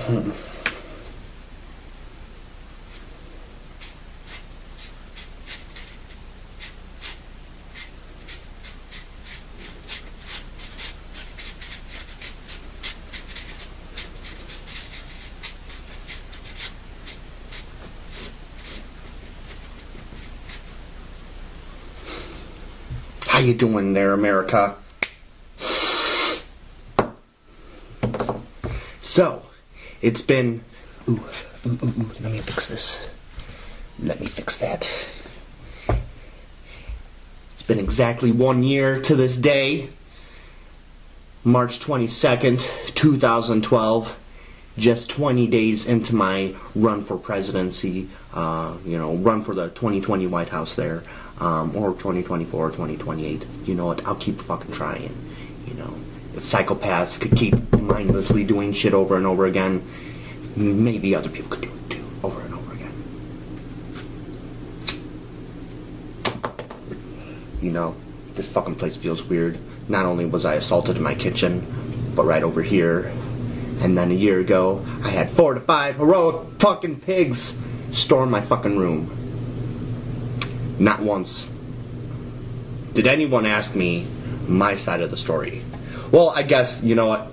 How you doing there, America? So, it's been... Ooh, let me fix this. Let me fix that. It's been exactly 1 year to this day. March 22nd, 2012. Just 20 days into my run for presidency. Run for the 2020 White House there. Or 2024 or 2028. You know what? I'll keep fucking trying. If psychopaths could keep mindlessly doing shit over and over again, maybe other people could do it too, over and over again. This fucking place feels weird. Not only was I assaulted in my kitchen, but right over here. And then a year ago, I had 4 to 5 heroic fucking pigs storm my fucking room. Not once did anyone ask me my side of the story. Well, I guess, you know what?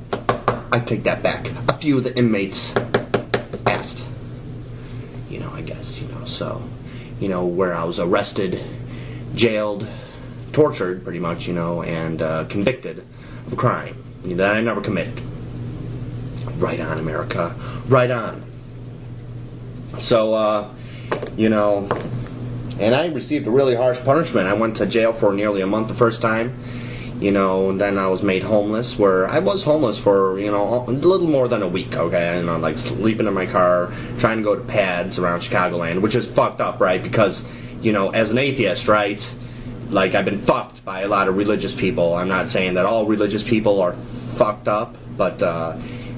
I take that back. A few of the inmates asked. Where I was arrested, jailed, tortured, pretty much, and convicted of a crime that I never committed. Right on, America. Right on. So, and I received a really harsh punishment. I went to jail for nearly a month the first time. And then I was made homeless, where I was homeless for, a little more than a week, okay? Like sleeping in my car, trying to go to pads around Chicagoland, which is fucked up, right? Because, as an atheist, right, like I've been fucked by a lot of religious people. I'm not saying that all religious people are fucked up, but,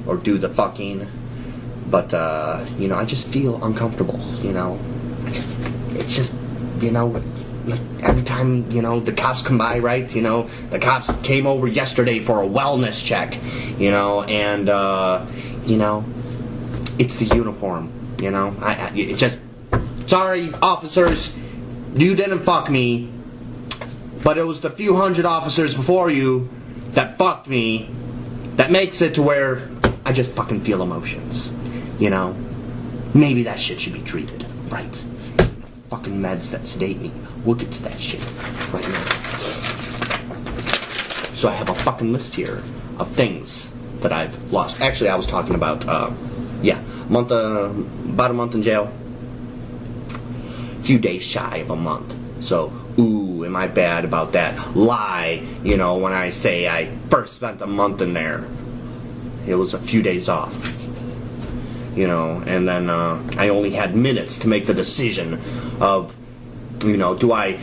or do the fucking, but, I just feel uncomfortable, it's just, every time, the cops come by, right, the cops came over yesterday for a wellness check, and, it's the uniform, it just, sorry, officers, you didn't fuck me, but it was the few hundred officers before you that fucked me that makes it to where I just fucking feel emotions, maybe that shit should be treated, right? Fucking meds that sedate me. We'll get to that shit right now. So I have a fucking list here of things that I've lost. Actually, I was talking about, about a month in jail. A few days shy of a month. So, ooh, am I bad about that? Lie, when I say I first spent a month in there. It was a few days off. And then I only had minutes to make the decision of, do I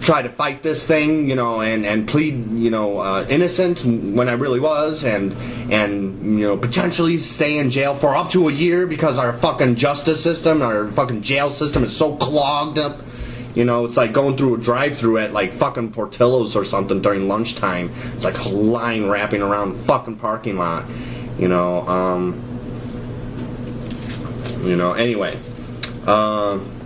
try to fight this thing, and plead, innocent when I really was, and potentially stay in jail for up to a year because our fucking justice system, our fucking jail system is so clogged up. It's like going through a drive-thru at like fucking Portillo's or something during lunchtime. It's like a line wrapping around the fucking parking lot. Anyway,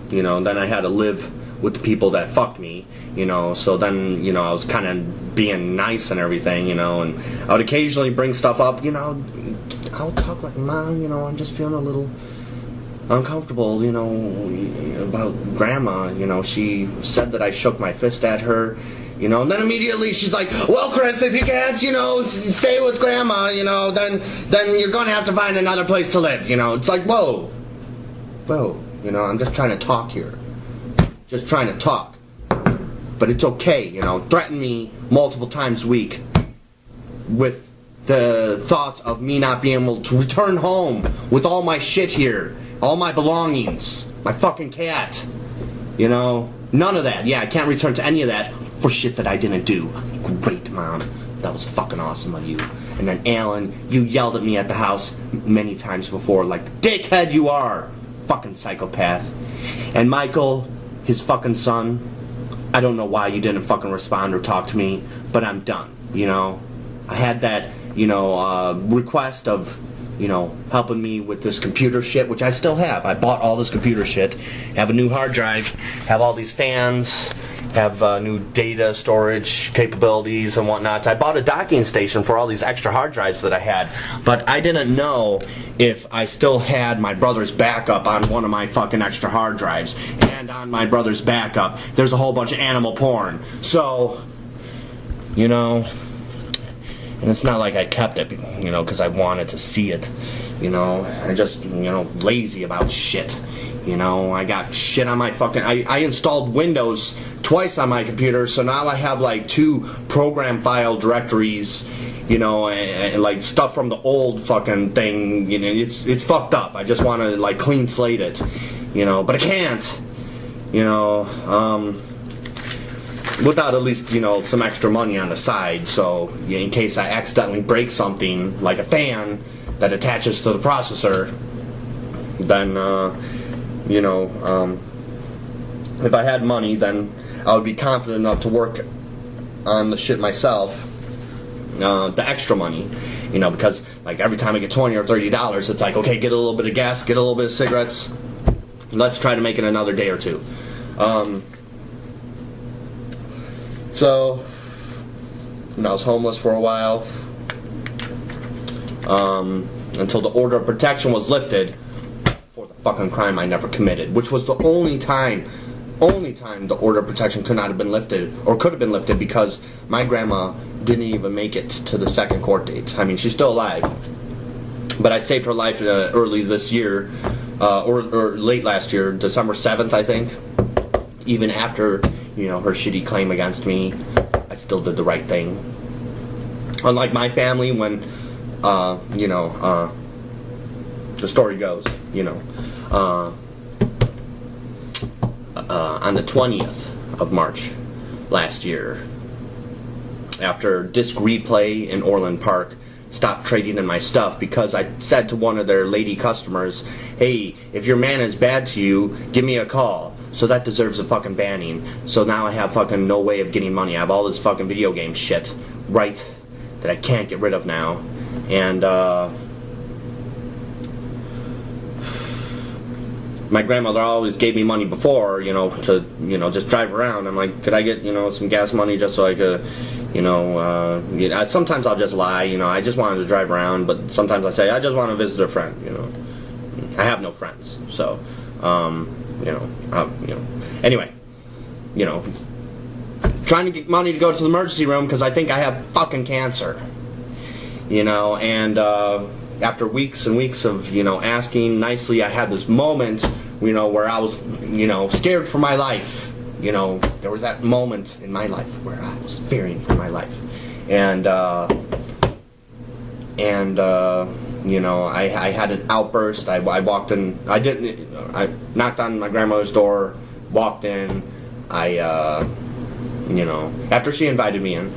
then I had to live with the people that fucked me, so then, I was kind of being nice and everything, and I would occasionally bring stuff up, I would talk like, Mom, I'm just feeling a little uncomfortable, about Grandma, she said that I shook my fist at her, and then immediately she's like, well, Chris, if you can't, stay with Grandma, then you're gonna have to find another place to live, it's like, whoa, I'm just trying to talk here. Just trying to talk. But it's okay, threaten me multiple times a week with the thought of me not being able to return home with all my shit here, all my belongings, my fucking cat, none of that. Yeah, I can't return to any of that for shit that I didn't do. Great, Mom. That was fucking awesome of you. And then Alan, you yelled at me at the house many times before, like, dickhead you are. Fucking psychopath. And Michael, his fucking son, I don't know why you didn't fucking respond or talk to me, but I'm done, I had that, request of you know, helping me with this computer shit, which I still have. I bought all this computer shit, have a new hard drive, have all these fans, have new data storage capabilities and whatnot. I bought a docking station for all these extra hard drives that I had, but I didn't know if I still had my brother's backup on one of my fucking extra hard drives. And on my brother's backup, there's a whole bunch of animal porn. So, you know, and it's not like I kept it, you know, because I wanted to see it. You know, I just, you know, lazy about shit. You know, I got shit on my fucking... I installed Windows twice on my computer, so now I have like 2 program file directories, you know, and like stuff from the old fucking thing. You know, it's fucked up. I just want to like clean slate it, you know, but I can't, you know, without at least, you know, some extra money on the side. So in case I accidentally break something like a fan that attaches to the processor, then you know, if I had money, then I would be confident enough to work on the shit myself, the extra money, you know, because like every time I get $20 or $30, it's like, okay, get a little bit of gas, get a little bit of cigarettes, let's try to make it another day or two. So, you know, I was homeless for a while, until the order of protection was lifted for the fucking crime I never committed, which was the only time the order of protection could not have been lifted, or could have been lifted, because my grandma didn't even make it to the second court date. I mean, she's still alive, but I saved her life early this year, or late last year, December 7th, I think. Even after, you know, her shitty claim against me, I still did the right thing. Unlike my family, when, you know, the story goes, you know, on the 20th of March last year, after Disc Replay in Orland Park stopped trading in my stuff because I said to one of their lady customers, hey, if your man is bad to you, give me a call. So that deserves a fucking banning. So now I have fucking no way of getting money. I have all this fucking video game shit, right, that I can't get rid of now. And, my grandmother always gave me money before, you know, to, you know, just drive around. I'm like, could I get, you know, some gas money just so I could, you know, sometimes I'll just lie, you know, I just wanted to drive around, but sometimes I say, I just want to visit a friend, you know. I have no friends, so, you know, anyway, you know, trying to get money to go to the emergency room because I think I have fucking cancer, you know, and, after weeks and weeks of, you know, asking nicely, I had this moment, you know, where I was, you know, scared for my life. You know, there was that moment in my life where I was fearing for my life. And you know, I had an outburst. I walked in, I knocked on my grandmother's door, walked in, you know, after she invited me in,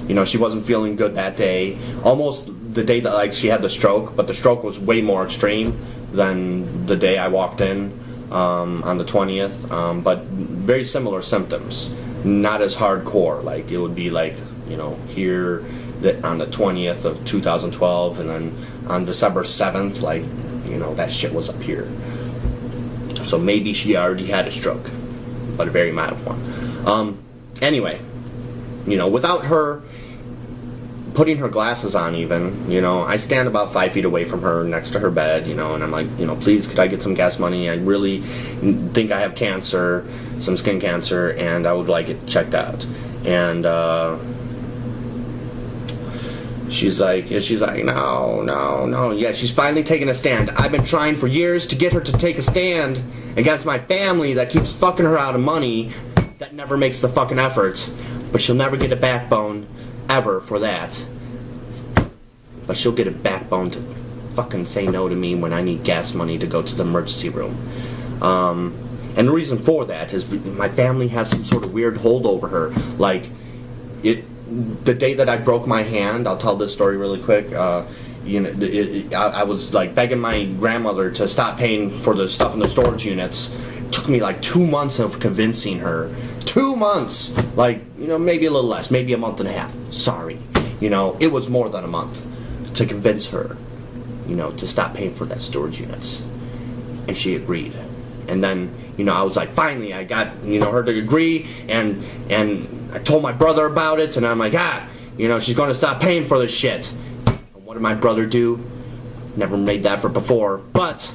you know, she wasn't feeling good that day. Almost the day that, like, she had the stroke, but the stroke was way more extreme than the day I walked in on the 20th, but very similar symptoms. Not as hardcore. Like, it would be like, you know, here on the 20th of 2012, and then on December 7th, like, you know, that shit was up here. So maybe she already had a stroke, but a very mild one. Anyway, you know, without her putting her glasses on even, you know, I stand about 5 feet away from her next to her bed, you know, and I'm like, you know, please, could I get some gas money? I really think I have cancer, some skin cancer, and I would like it checked out. And she's like, no. Yeah, she's finally taking a stand. I've been trying for years to get her to take a stand against my family that keeps fucking her out of money, that never makes the fucking effort, but she'll never get a backbone ever for that. But she'll get a backbone to fucking say no to me when I need gas money to go to the emergency room. And the reason for that is my family has some sort of weird hold over her. Like, the day that I broke my hand, I'll tell this story really quick. You know, I was like begging my grandmother to stop paying for the stuff in the storage units. It took me like 2 months of convincing her. 2 months! Like, you know, maybe a little less, maybe a month and a half. Sorry. You know, it was more than a month. to convince her, you know, to stop paying for that storage units. And she agreed. And then, you know, I was like, finally, I got, you know, her to agree, and I told my brother about it, and I'm like, you know, she's going to stop paying for this shit. And what did my brother do? Never made that effort before, but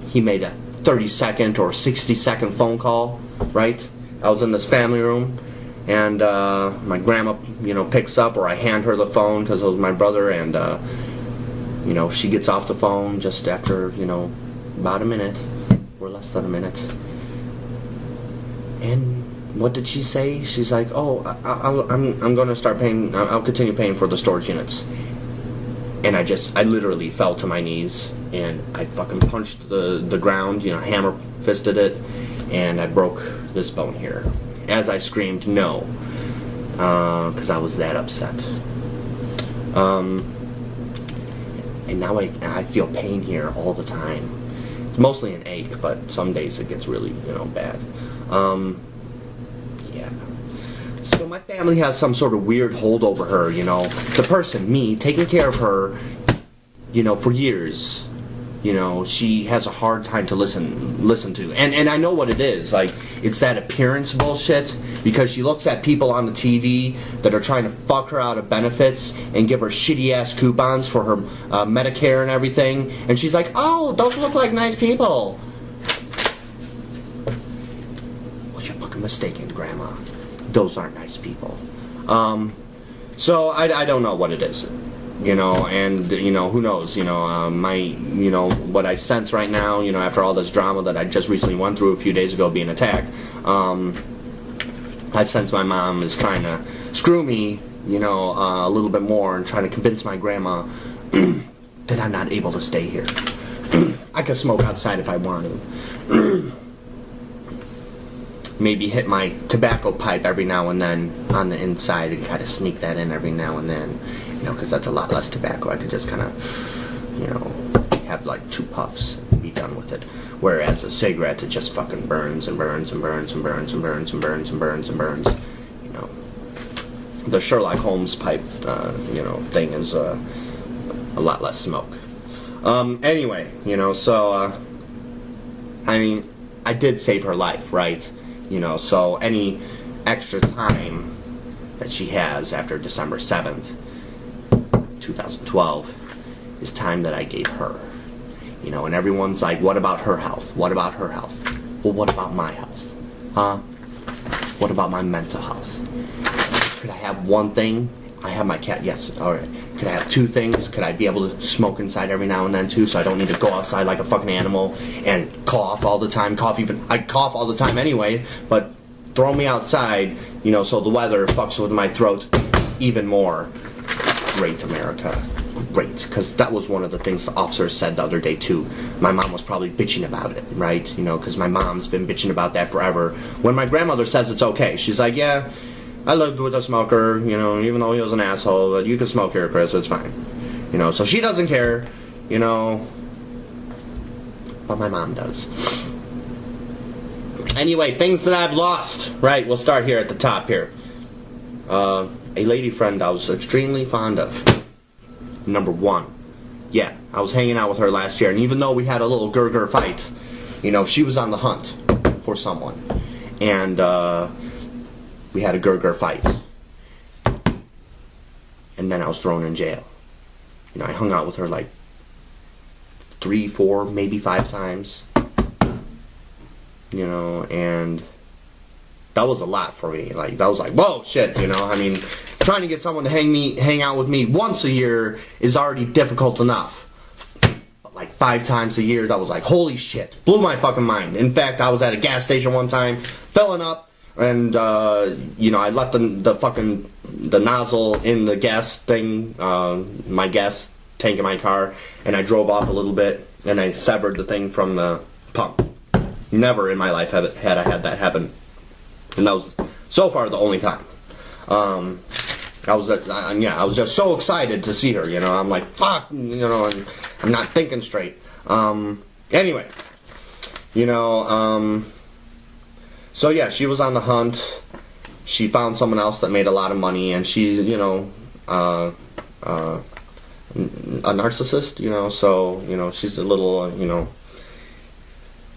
he made a 30-second or 60-second phone call, right? I was in this family room, and my grandma, you know, picks up, or I hand her the phone because it was my brother, and, you know, she gets off the phone just after, you know, about a minute, or less than a minute. And what did she say? She's like, oh, I'm going to start paying, I'll continue paying for the storage units. And I literally fell to my knees, and I fucking punched the ground, you know, hammer fisted it, and I broke this bone here. As I screamed, no, because I was that upset. And now I feel pain here all the time. It's mostly an ache, but some days it gets really, you know, bad. Yeah. So my family has some sort of weird hold over her, you know. The person, me, taking care of her, you know, for years. You know, she has a hard time to listen to. And I know what it is. Like, it's that appearance bullshit, because she looks at people on the TV that are trying to fuck her out of benefits and give her shitty-ass coupons for her Medicare and everything. And she's like, oh, those look like nice people. Well, you're fucking mistaken, Grandma. Those aren't nice people. So I don't know what it is. You know, and, you know, who knows, you know, you know, what I sense right now, you know, after all this drama that I just recently went through a few days ago being attacked, I sense my mom is trying to screw me, you know, a little bit more, and trying to convince my grandma that I'm not able to stay here. I could smoke outside if I want to. Maybe hit my tobacco pipe every now and then on the inside and kind of sneak that in every now and then. You know, because that's a lot less tobacco. I could just kind of, you know, have like 2 puffs and be done with it. Whereas a cigarette, it just fucking burns and burns and burns and burns and burns and burns and burns and burns. You know, the Sherlock Holmes pipe, you know, thing is a lot less smoke. Anyway, you know, so I mean, I did save her life, right? You know, so any extra time that she has after December 7th, 2012 is time that I gave her. You know, and everyone's like, what about her health? What about her health? Well, what about my health? Huh? What about my mental health? Could I have one thing? I have my cat. Yes, alright. Could I have 2 things? Could I be able to smoke inside every now and then too, so I don't need to go outside like a fucking animal and cough all the time? I cough all the time anyway, but throw me outside, you know, so the weather fucks with my throat even more. Great, America. Great. Because that was one of the things the officer said the other day, too. My mom was probably bitching about it, right? You know, because my mom's been bitching about that forever. When my grandmother says it's okay, she's like, yeah, I lived with a smoker, you know, even though he was an asshole, but you can smoke here, Chris, it's fine. You know, so she doesn't care, you know, but my mom does. Anyway, things that I've lost. Right, we'll start here at the top here. A lady friend I was extremely fond of. Number 1. Yeah, I was hanging out with her last year, and even though we had a little gur-gur fight, you know, she was on the hunt for someone. And, we had a gur-gur fight. And then I was thrown in jail. You know, I hung out with her like 3, 4, maybe 5 times. You know, and that was a lot for me. Like, that was like, whoa, shit, you know. I mean, trying to get someone to hang out with me once a year is already difficult enough. But like 5 times a year, that was like, holy shit. Blew my fucking mind. In fact, I was at a gas station one time, filling up, and, you know, I left the nozzle in the gas thing, my gas tank in my car, and I drove off a little bit, and I severed the thing from the pump. Never in my life had I had that happen. And that was, so far, the only time. I was just so excited to see her, you know. I'm like, fuck, you know, and I'm not thinking straight. Anyway, you know, so yeah, she was on the hunt. She found someone else that made a lot of money, and she, you know, a narcissist, you know, so, you know, she's a little, you know,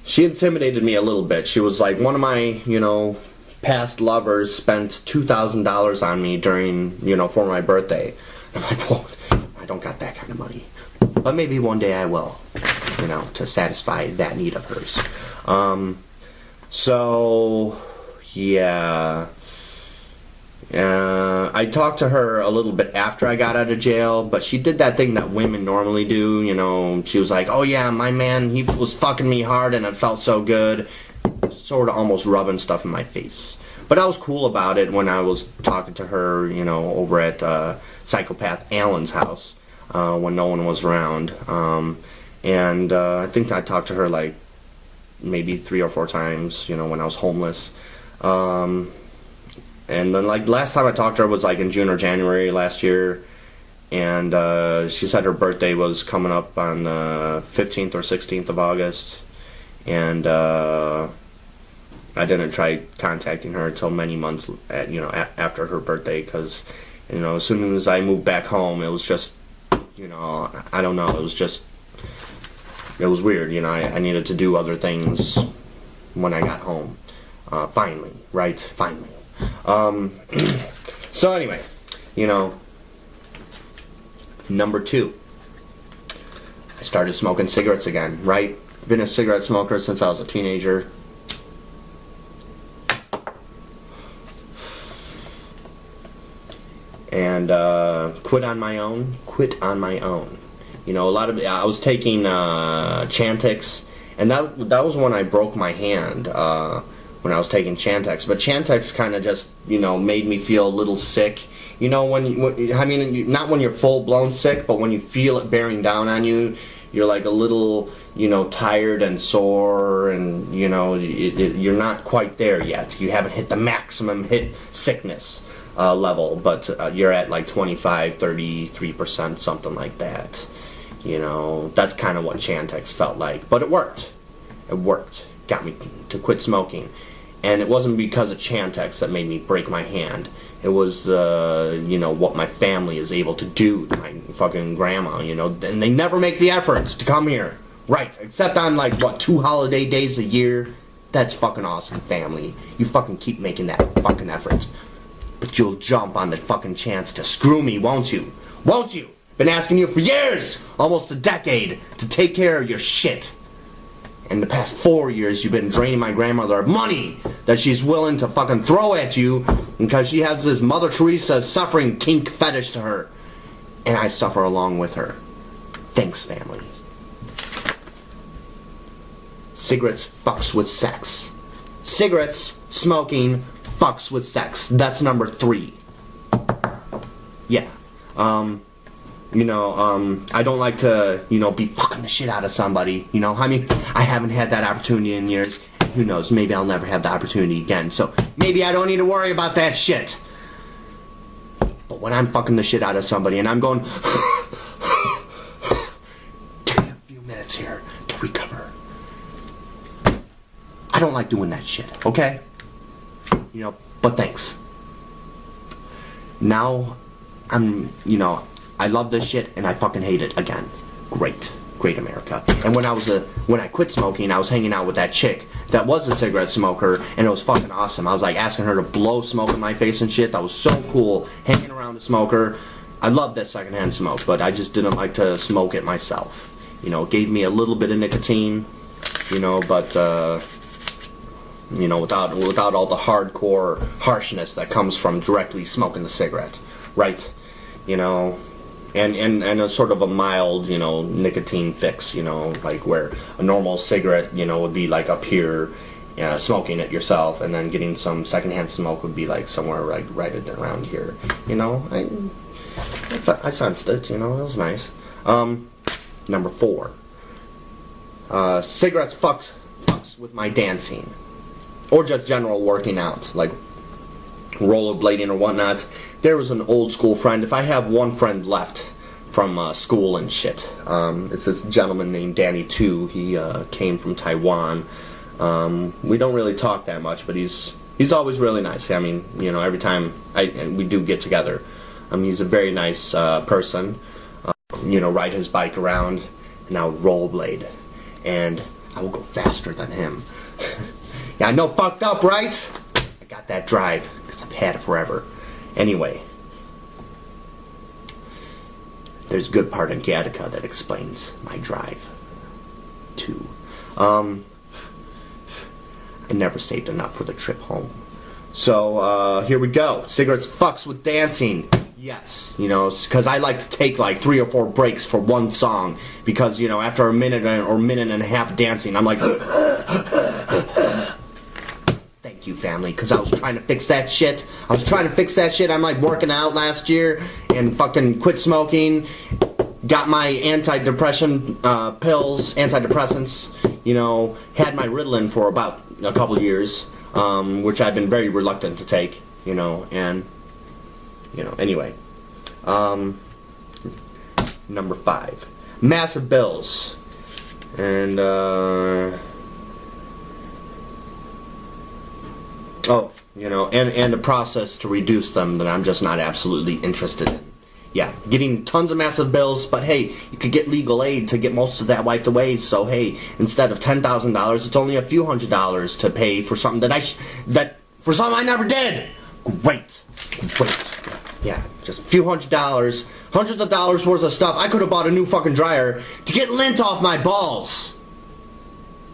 she intimidated me a little bit. She was like, one of my, you know, past lovers spent $2,000 on me during, you know, for my birthday. I'm like, well, I don't got that kind of money. But maybe one day I will, you know, to satisfy that need of hers. So, yeah. I talked to her a little bit after I got out of jail, but she did that thing that women normally do, you know. She was like, oh yeah, my man, he was fucking me hard and it felt so good. Sort of almost rubbing stuff in my face. But I was cool about it when I was talking to her, you know, over at Psychopath Alan's house when no one was around. I think I talked to her like maybe 3 or 4 times, you know, when I was homeless. And then, like, last time I talked to her was, like, in June or January last year. And she said her birthday was coming up on the 15th or 16th of August. And I didn't try contacting her until many months, after her birthday. Because, you know, as soon as I moved back home, it was just, you know, I don't know. It was weird, you know. I needed to do other things when I got home. Finally, right? Finally. So anyway, you know, number 2, I started smoking cigarettes again, right? Been a cigarette smoker since I was a teenager. And quit on my own. You know, I was taking Chantix, and that was when I broke my hand. When I was taking Chantix, but Chantix kind of just, you know, made me feel a little sick. You know, not when you're full-blown sick, but when you feel it bearing down on you, you're like a little, you know, tired and sore, and, you know, you're not quite there yet. You haven't hit the maximum hit sickness level, but you're at like 25, 33%, something like that. You know, that's kind of what Chantix felt like, but it worked. Got me to quit smoking. And it wasn't because of Chantix that made me break my hand. It was, you know, what my family is able to do to my fucking grandma, you know. And they never make the effort to come here. Right. Except on, like, 2 holiday days a year. That's fucking awesome, family. You fucking keep making that fucking effort. But you'll jump on the fucking chance to screw me, won't you? Won't you? Been asking you for years, almost a decade, to take care of your shit. In the past 4 years, you've been draining my grandmother of money that she's willing to fucking throw at you because she has this Mother Teresa suffering kink fetish to her. And I suffer along with her. Thanks, family. Cigarettes fucks with sex. Cigarettes, smoking, fucks with sex. That's number 3. Yeah. You know, I don't like to, you know, be fucking the shit out of somebody, you know. I mean, I haven't had that opportunity in years. Who knows, maybe I'll never have the opportunity again. So, maybe I don't need to worry about that shit. But when I'm fucking the shit out of somebody and I'm going, give me a few minutes here to recover. I don't like doing that shit, okay? You know, but thanks. Now, you know, I love this shit and I fucking hate it again. Great America. And when I quit smoking, I was hanging out with that chick that was a cigarette smoker, and it was fucking awesome. I was like asking her to blow smoke in my face and shit. That was so cool, hanging around a smoker. I loved that secondhand smoke, but I just didn't like to smoke it myself. You know, it gave me a little bit of nicotine, you know, but you know, without all the hardcore harshness that comes from directly smoking the cigarette, right? You know, and a sort of a mild, you know, nicotine fix, you know, like where a normal cigarette, you know, would be like up here, smoking it yourself, and then getting some secondhand smoke would be like somewhere like right around here, you know. I sensed it, you know, it was nice. Number 4, cigarettes fucks with my dancing, or just general working out, like rollerblading or whatnot. There was an old school friend. If I have one friend left from school and shit, it's this gentleman named Danny Tu. He came from Taiwan. We don't really talk that much, but he's always really nice. I mean, you know, every time we do get together, he's a very nice person. ride his bike around, and I would rollerblade, and I would go faster than him. Yeah, I know, fucked up, right? I got that drive, because I've had it forever. Anyway, there's a good part in Gattaca that explains my drive, too. I never saved enough for the trip home. So, here we go. Cigarettes fucks with dancing. Yes, because I like to take like 3 or 4 breaks for one song, because, after a minute or minute and a half dancing, I'm like, thank you, family, because I was trying to fix that shit. I'm like working out last year and fucking quit smoking, got my antidepressants, had my ritalin for about a couple years, which I've been very reluctant to take, anyway. Number 5. Massive bills. And, and the process to reduce them that I'm just not absolutely interested in. Yeah, getting tons of massive bills, but hey, you could get legal aid to get most of that wiped away, so hey, instead of $10,000, it's only a few $100s to pay for something for something I never did! Great. Yeah, just a few $100s, hundreds of dollars worth of stuff. I could have bought a new fucking dryer to get lint off my balls.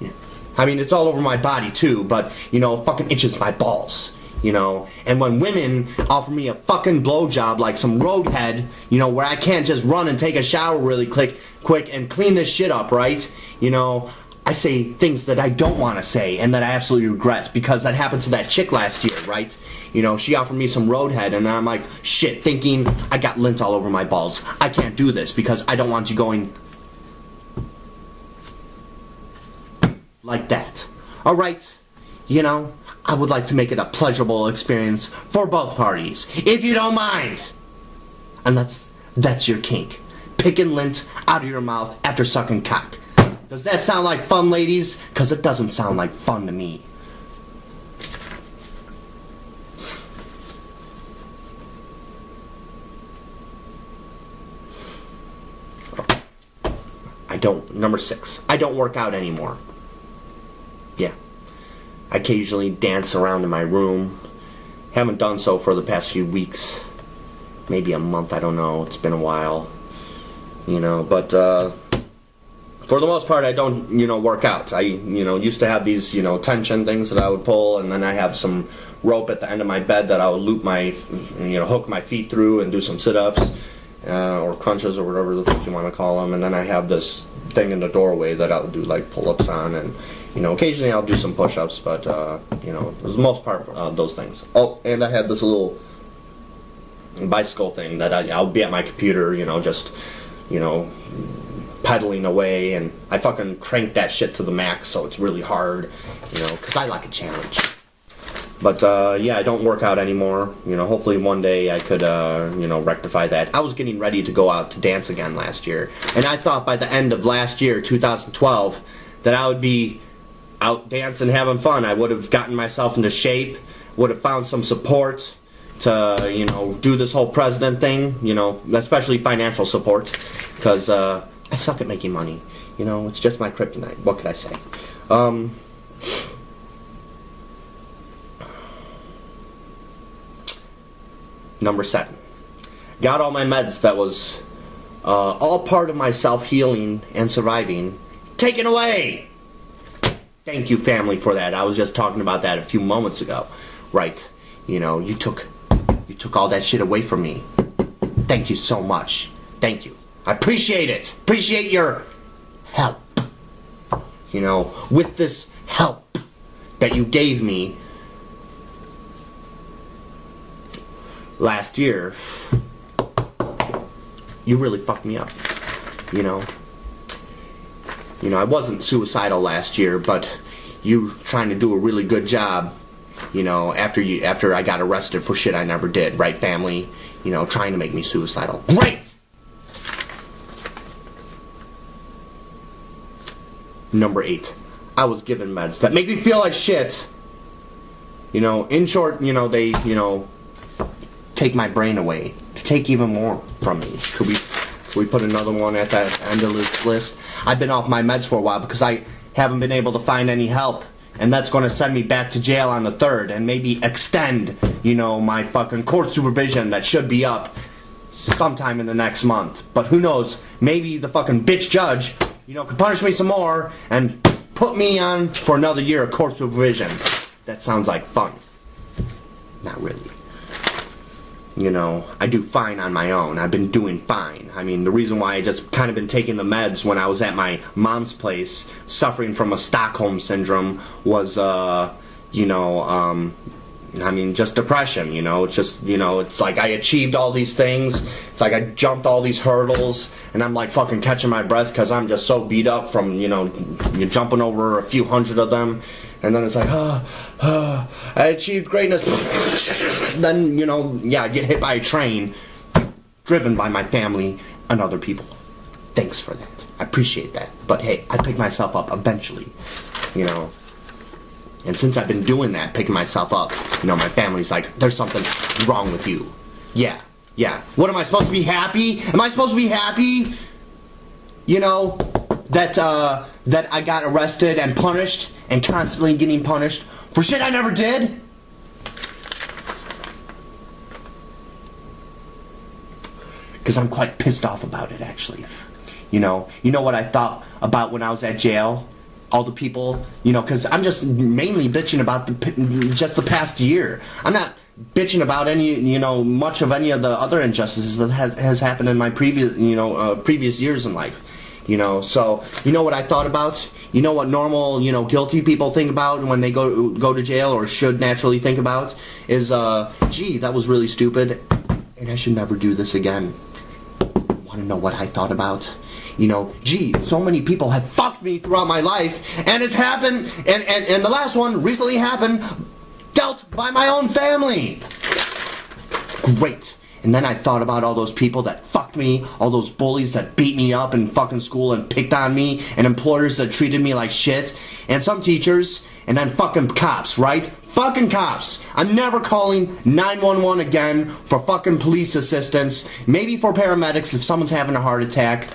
Yeah. I mean, it's all over my body too, but, it fucking itches my balls. And when women offer me a fucking blowjob like some roadhead, where I can't just run and take a shower really quick and clean this shit up, right? I say things that I don't want to say and that I absolutely regret, because that happened to that chick last year, right? She offered me some roadhead, and I'm like, shit, thinking I got lint all over my balls. I can't do this because I don't want you going like that. Alright, I would like to make it a pleasurable experience for both parties, if you don't mind. And that's your kink. Picking lint out of your mouth after sucking cock. Does that sound like fun, ladies? Because it doesn't sound like fun to me. Number 6. I don't work out anymore. Yeah. I occasionally dance around in my room. Haven't done so for the past few weeks. Maybe a month, I don't know. It's been a while. But, for the most part, I don't, work out. I, used to have these, tension things that I would pull, and then I have some rope at the end of my bed that I would loop my, hook my feet through and do some sit-ups, or crunches, or whatever the fuck you want to call them, and then I have this thing in the doorway that I would do, like, pull-ups on, and, occasionally I'll do some push-ups, but, for the most part, those things. Oh, and I had this little bicycle thing that I'll be at my computer, just, pedaling away, and I fucking crank that shit to the max, so it's really hard, because I like a challenge. But, yeah, I don't work out anymore. Hopefully one day I could, rectify that. I was getting ready to go out to dance again last year, and I thought by the end of last year, 2012, that I would be out dancing, having fun. I would have gotten myself into shape, would have found some support to, do this whole president thing, especially financial support, because, I suck at making money. It's just my kryptonite. What could I say? Number 7. Got all my meds that was all part of my self-healing and surviving taken away. Thank you, family, for that. I was just talking about that a few moments ago. Right. You took all that shit away from me. Thank you so much. Thank you. I appreciate it. Appreciate your help. With this help that you gave me last year, you really fucked me up. I wasn't suicidal last year, but you trying to do a really good job, after I got arrested for shit I never did, right, family? Trying to make me suicidal. Great! Number 8. I was given meds that make me feel like shit. In short, they, take my brain away. To take even more from me. We put another one at that end of this list. I've been off my meds for a while because I haven't been able to find any help. And that's going to send me back to jail on the 3rd and maybe extend, you know, my fucking court supervision that should be up sometime in the next month. But who knows, maybe the fucking bitch judge, you know, could punish me some more and put me on for another year of court supervision. That sounds like fun. Not really. You know, I do fine on my own. I've been doing fine. I mean, the reason why I just kind of been taking the meds when I was at my mom's place, suffering from a Stockholm syndrome, was, you know, I mean, just depression, you know. It's just, you know, it's like I achieved all these things. It's like I jumped all these hurdles, and I'm like fucking catching my breath because I'm just so beat up from, you know, you're jumping over a few hundred of them. And then it's like, I achieved greatness. Then, you know, yeah, I get hit by a train, driven by my family and other people. Thanks for that. I appreciate that. But hey, I pick myself up eventually, you know. And since I've been doing that, picking myself up, you know, my family's like, there's something wrong with you. Yeah. What, am I supposed to be happy? Am I supposed to be happy? You know, that I got arrested and punished and constantly getting punished for shit I never did? Because I'm quite pissed off about it, actually. You know what I thought about when I was at jail? All the people, you know, because I'm just mainly bitching about just the past year. I'm not bitching about any, you know, much of any of the other injustices that has happened in my previous years in life. You know, so, you know what I thought about? You know what normal, you know, guilty people think about when they go to jail, or should naturally think about? Is, gee, that was really stupid, and I should never do this again. Want to know what I thought about? You know, gee, so many people have fucked me throughout my life, and it's happened, and the last one recently happened, dealt by my own family. Great. And then I thought about all those people that fucked me, all those bullies that beat me up in fucking school and picked on me, and employers that treated me like shit, and some teachers, and then fucking cops, right? Fucking cops. I'm never calling 911 again for fucking police assistance, maybe for paramedics if someone's having a heart attack.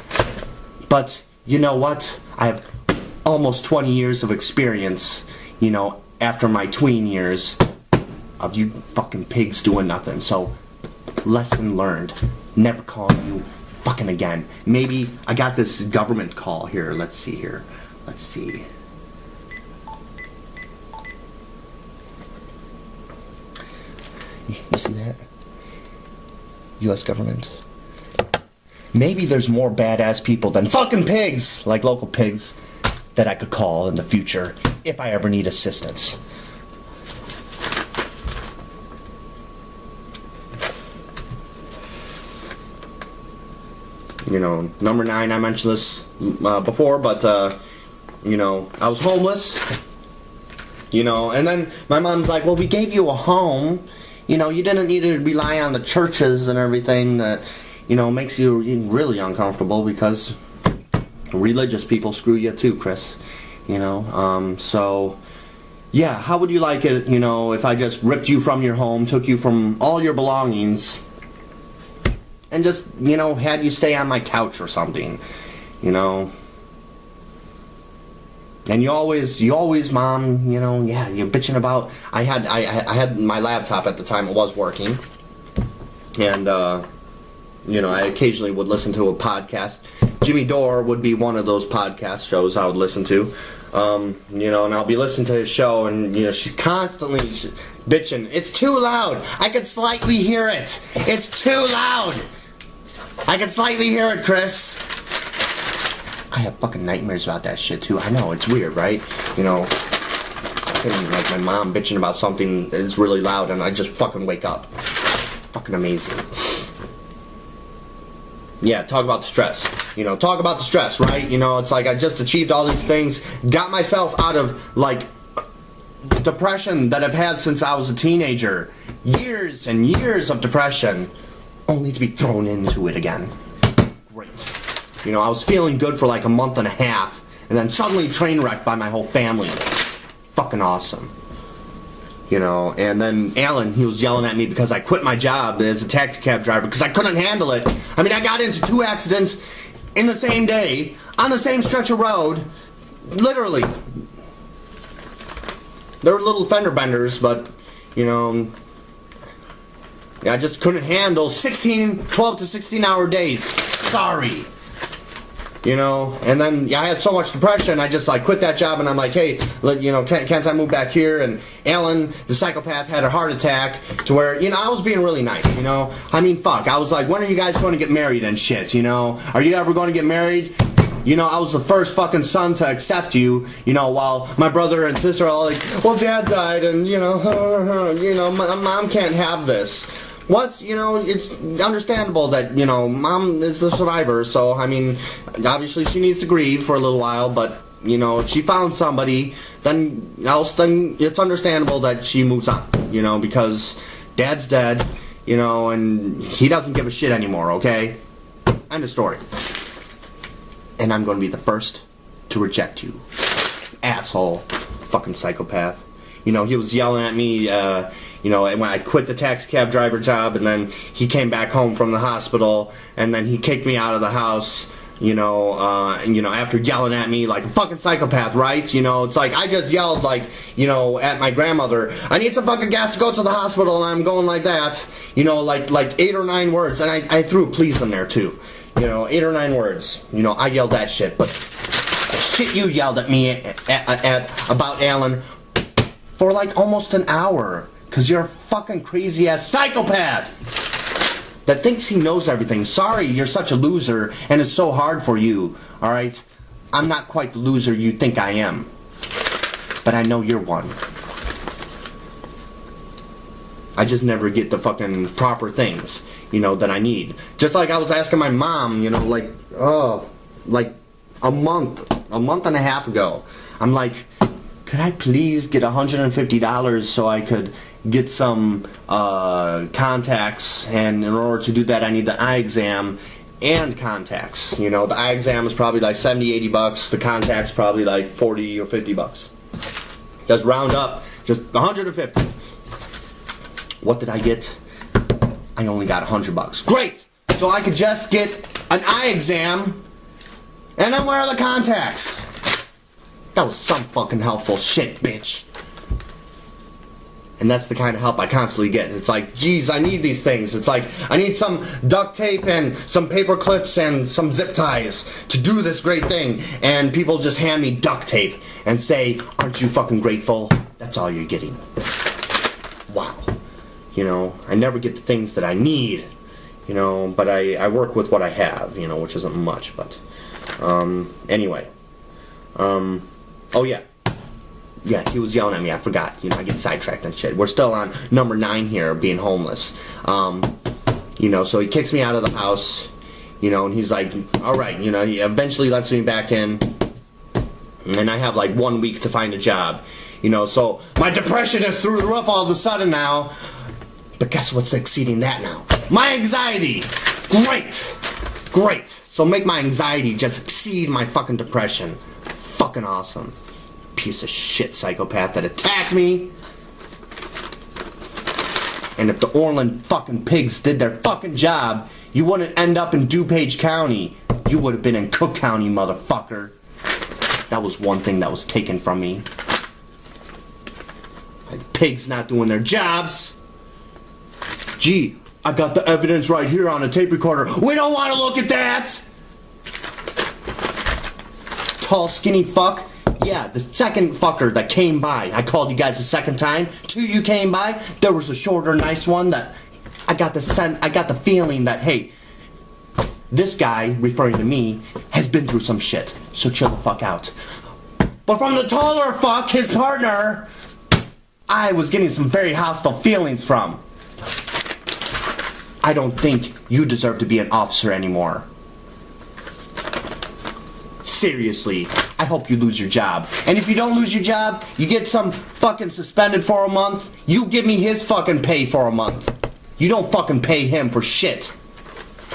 But you know what? I have almost 20 years of experience, you know, after my tween years of you fucking pigs doing nothing. So, lesson learned. Never call you fucking again. Maybe I got this government call here. Let's see here. Let's see. You see that? U.S. government. Maybe there's more badass people than fucking pigs, like local pigs, that I could call in the future if I ever need assistance. You know, number 9, I mentioned this before, but, you know, I was homeless, you know, and then my mom's like, well, we gave you a home, you know, you didn't need to rely on the churches and everything that, you know, makes you really uncomfortable because religious people screw you too, Chris, you know, so, yeah, how would you like it, you know, if I just ripped you from your home, took you from all your belongings, and just, you know, had you stay on my couch or something, you know. And you always, Mom, you know, yeah, you're bitching about, I had my laptop at the time, it was working, and, you know, I occasionally would listen to a podcast. Jimmy Dore would be one of those podcast shows I would listen to, you know, and I'll be listening to his show, and, you know, she's constantly bitching, it's too loud, I can slightly hear it, it's too loud. I can slightly hear it, Chris. I have fucking nightmares about that shit, too. I know, it's weird, right? You know, like my mom bitching about something that is really loud, and I just fucking wake up. Fucking amazing. Yeah, talk about the stress. You know, talk about the stress, right? You know, it's like I just achieved all these things, got myself out of, like, depression that I've had since I was a teenager. Years and years of depression, only to be thrown into it again. Great. You know, I was feeling good for like a month and a half, and then suddenly train wrecked by my whole family. Fucking awesome. You know, and then Alan, he was yelling at me because I quit my job as a taxi cab driver because I couldn't handle it. I mean, I got into 2 accidents in the same day, on the same stretch of road, literally. They were little fender benders, but, you know, I just couldn't handle 12 to 16 hour days. Sorry. You know, and then I had so much depression, I just like quit that job, and I'm like, hey, you know, can't I move back here? And Alan, the psychopath, had a heart attack to where, you know, I was being really nice, you know. I mean, fuck, I was like, when are you guys going to get married and shit, you know? Are you ever going to get married? You know, I was the first fucking son to accept you, you know, while my brother and sister are all like, well, Dad died, and, you know, my mom can't have this. What's, you know, it's understandable that, you know, Mom is the survivor, so, I mean, obviously she needs to grieve for a little while, but, you know, if she found somebody, then it's understandable that she moves on, you know, because Dad's dead, you know, and he doesn't give a shit anymore, okay? End of story. And I'm going to be the first to reject you. Asshole. Fucking psychopath. You know, he was yelling at me, you know, when I quit the taxi cab driver job, and then he came back home from the hospital, and then he kicked me out of the house, you know, and, you know, after yelling at me like a fucking psychopath, right? You know, it's like, I just yelled, like, you know, at my grandmother, I need some fucking gas to go to the hospital, and I'm going like that, you know, like 8 or 9 words, and I threw please in there, too. You know, 8 or 9 words. You know, I yelled that shit, but the shit you yelled at me about Alan for like almost an hour, because you're a fucking crazy-ass psychopath that thinks he knows everything. Sorry, you're such a loser, and it's so hard for you, alright? I'm not quite the loser you think I am, but I know you're one. I just never get the fucking proper things, you know, that I need. Just like I was asking my mom, you know, like, like a month and a half ago. I'm like, could I please get $150 so I could get some contacts, and in order to do that I need the eye exam and contacts. You know, the eye exam is probably like 70, 80 bucks, the contacts probably like 40 or 50 bucks. Just round up, just 150. What did I get? I only got 100 bucks. Great! So I could just get an eye exam and then wear the contacts. That was some fucking helpful shit, bitch. And that's the kind of help I constantly get. It's like, geez, I need these things. It's like, I need some duct tape and some paper clips and some zip ties to do this great thing. And people just hand me duct tape and say, aren't you fucking grateful? That's all you're getting. Wow. You know, I never get the things that I need, you know, but I work with what I have, you know, which isn't much, but, anyway, oh yeah, he was yelling at me, I forgot, you know, I get sidetracked and shit. We're still on number 9 here, being homeless, you know, so he kicks me out of the house, you know, and he's like, alright, you know, he eventually lets me back in, and I have like 1 week to find a job, you know, so my depression is through the roof all of a sudden now. But guess what's exceeding that now? My anxiety! Great! Great! So make my anxiety just exceed my fucking depression. Fucking awesome. Piece of shit psychopath that attacked me. And if the Orland fucking pigs did their fucking job, you wouldn't end up in DuPage County. You would have been in Cook County, motherfucker. That was one thing that was taken from me. And pigs not doing their jobs. Gee, I got the evidence right here on a tape recorder. We don't want to look at that! Tall, skinny fuck. Yeah, the second fucker that came by. I called you guys the second time. 2 you came by. There was a shorter, nice one that I got the feeling that, hey, this guy, referring to me, has been through some shit. So chill the fuck out. But from the taller fuck, his partner, I was getting some very hostile feelings from. I don't think you deserve to be an officer anymore. Seriously, I hope you lose your job. And if you don't lose your job, you get some fucking suspended for a month, you give me his fucking pay for a month. You don't fucking pay him for shit.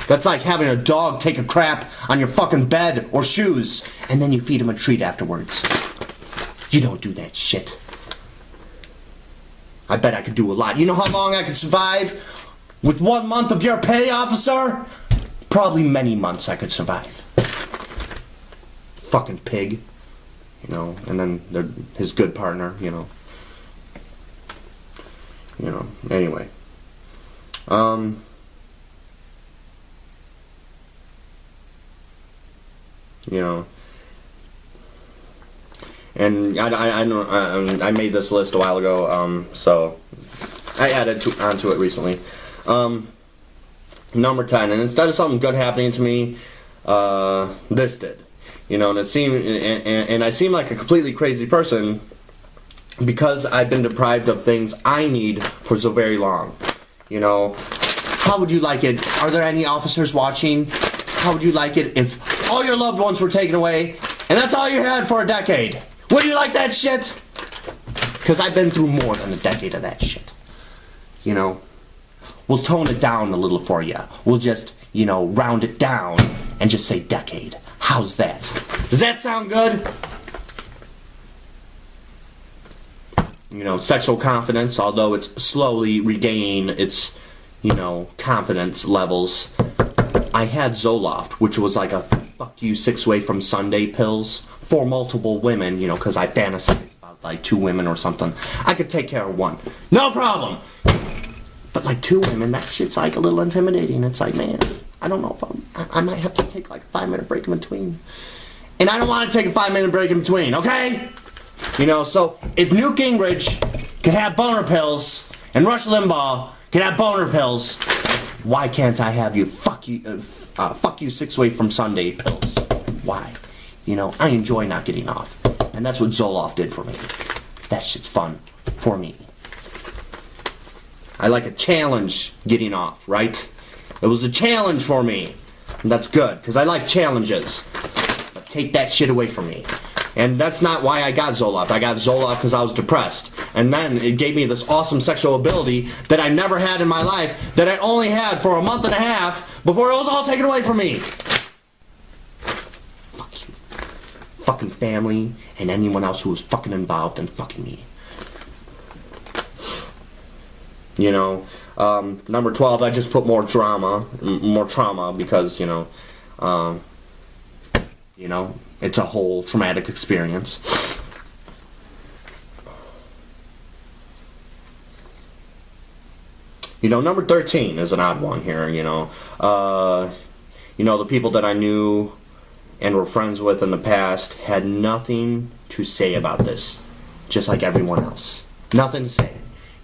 That's like having a dog take a crap on your fucking bed or shoes, and then you feed him a treat afterwards. You don't do that shit. I bet I could do a lot. You know how long I could survive with 1 month of your pay, officer? Probably many months I could survive. Fucking pig. You know, and then his good partner, you know. You know, anyway. You know, and I made this list a while ago, so I added onto it recently. Number 10, and instead of something good happening to me, this did. You know, and it seemed, and I seem like a completely crazy person because I've been deprived of things I need for so very long. You know, how would you like it? Are there any officers watching? How would you like it if all your loved ones were taken away and that's all you had for a decade? Would you like that shit? Because I've been through more than a decade of that shit. You know, we'll tone it down a little for you. We'll just, you know, round it down and just say decade. How's that? Does that sound good? You know, sexual confidence, although it's slowly regaining its, you know, confidence levels. I had Zoloft, which was like a fuck you 6-way from Sunday pills for multiple women, you know, because I fantasize about like 2 women or something. I could take care of 1. No problem! But like 2 women, that shit's like a little intimidating. It's like, man, I don't know if I might have to take like a 5-minute break in between. And I don't want to take a 5-minute break in between, okay? You know, so if Newt Gingrich could have boner pills and Rush Limbaugh could have boner pills, why can't I have you fuck you 6-way from Sunday pills? Why? You know, I enjoy not getting off. And that's what Zoloft did for me. That shit's fun for me. I like a challenge getting off, right? It was a challenge for me. And that's good, because I like challenges. But take that shit away from me. And that's not why I got Zoloft. I got Zoloft because I was depressed. And then it gave me this awesome sexual ability that I never had in my life, that I only had for a month and a half before it was all taken away from me. Fuck you. Fucking family and anyone else who was fucking involved in fucking me. You know, number 12, I just put more trauma because, you know, it's a whole traumatic experience. You know, number 13 is an odd one here, you know. The people that I knew and were friends with in the past had nothing to say about this, just like everyone else. Nothing to say.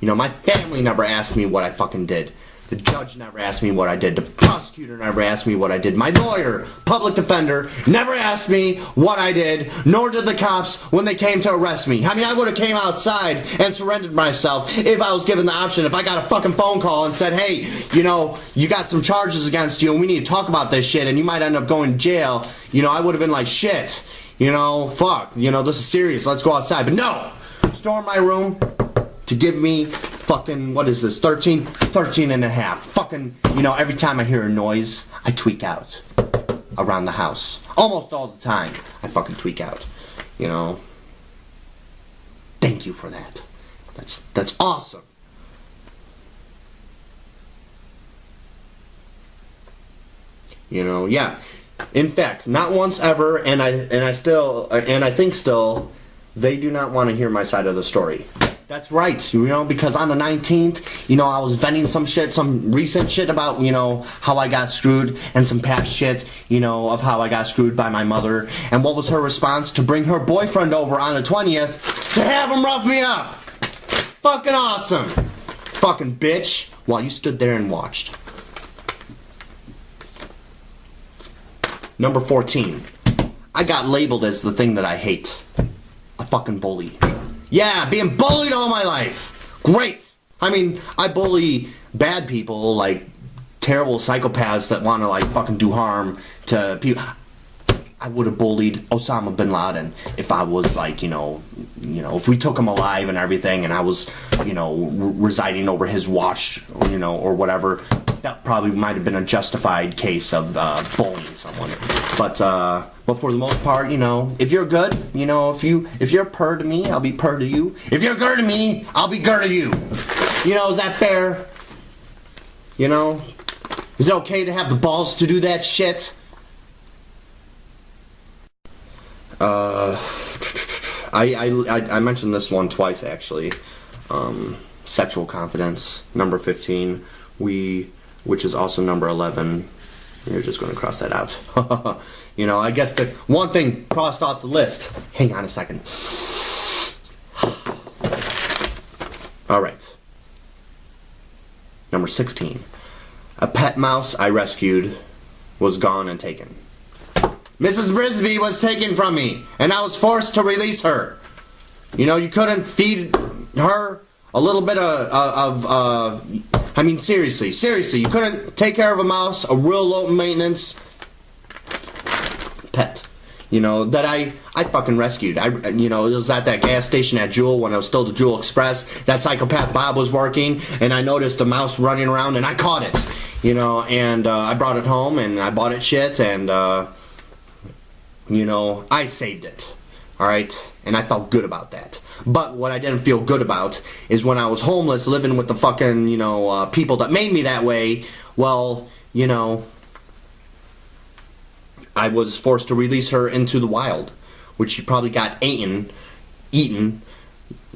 You know, my family never asked me what I fucking did. The judge never asked me what I did. The prosecutor never asked me what I did. My lawyer, public defender, never asked me what I did, nor did the cops when they came to arrest me. I mean, I would have came outside and surrendered myself if I was given the option. If I got a fucking phone call and said, hey, you know, you got some charges against you and we need to talk about this shit and you might end up going to jail, you know, I would have been like, shit, you know, fuck, you know, this is serious, let's go outside. But no! Storm my room to give me fucking, what is this, 13 and a half. Fucking, you know, every time I hear a noise, I tweak out around the house. Almost all the time, I fucking tweak out, you know. Thank you for that. That's awesome. You know, yeah. In fact, not once ever, and I think still, they do not want to hear my side of the story. That's right, you know, because on the 19th, you know, I was venting some recent shit about, you know, how I got screwed, and some past shit, you know, of how I got screwed by my mother. And what was her response? To bring her boyfriend over on the 20th to have him rough me up. Fucking awesome. Fucking bitch. While you stood there and watched. Number 14. I got labeled as the thing that I hate. A fucking bully. Yeah, being bullied all my life. Great. I mean, I bully bad people, like terrible psychopaths that want to like fucking do harm to people. I would have bullied Osama bin Laden if I was like, you know, if we took him alive and everything, and I was, you know, residing over his watch, you know, or whatever. That probably might have been a justified case of bullying someone. But But for the most part, you know, if you're good, you know, if you're purr to me, I'll be purr to you. If you're gur to me, I'll be gur to you. You know, is that fair? You know? Is it okay to have the balls to do that shit? I mentioned this one twice, actually. Sexual confidence, number 15. Which is also number 11. You're just going to cross that out. You know, I guess the one thing crossed off the list. Hang on a second. Alright. Number 16. A pet mouse I rescued was gone and taken. Mrs. Brisby was taken from me, and I was forced to release her. You know, you couldn't feed her a little bit I mean, seriously, you couldn't take care of a mouse, a real low maintenance pet, you know, that I fucking rescued. You know, it was at that gas station at Jewel when it was still the Jewel Express. That psychopath Bob was working, and I noticed a mouse running around, and I caught it, you know, and I brought it home, and I bought it shit, and, you know, I saved it, alright, and I felt good about that. But what I didn't feel good about is when I was homeless, living with the fucking, you know, people that made me that way. Well, you know, I was forced to release her into the wild, which she probably got eaten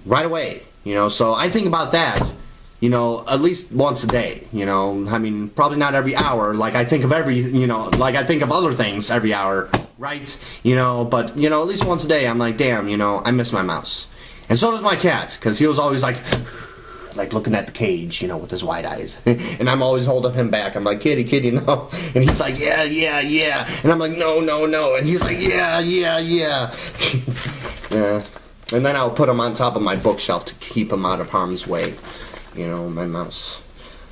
right away, you know. So I think about that, you know, at least once a day, you know. I mean, probably not every hour, like I think of like I think of other things every hour, right? You know, but, you know, at least once a day I'm like, damn, you know, I miss my mouse. And so does my cat, because he was always like looking at the cage, you know, with his wide eyes. And I'm always holding him back. I'm like, kitty, no. And he's like, yeah. And I'm like, no. And he's like, yeah. Yeah. And then I'll put him on top of my bookshelf to keep him out of harm's way. You know, my mouse.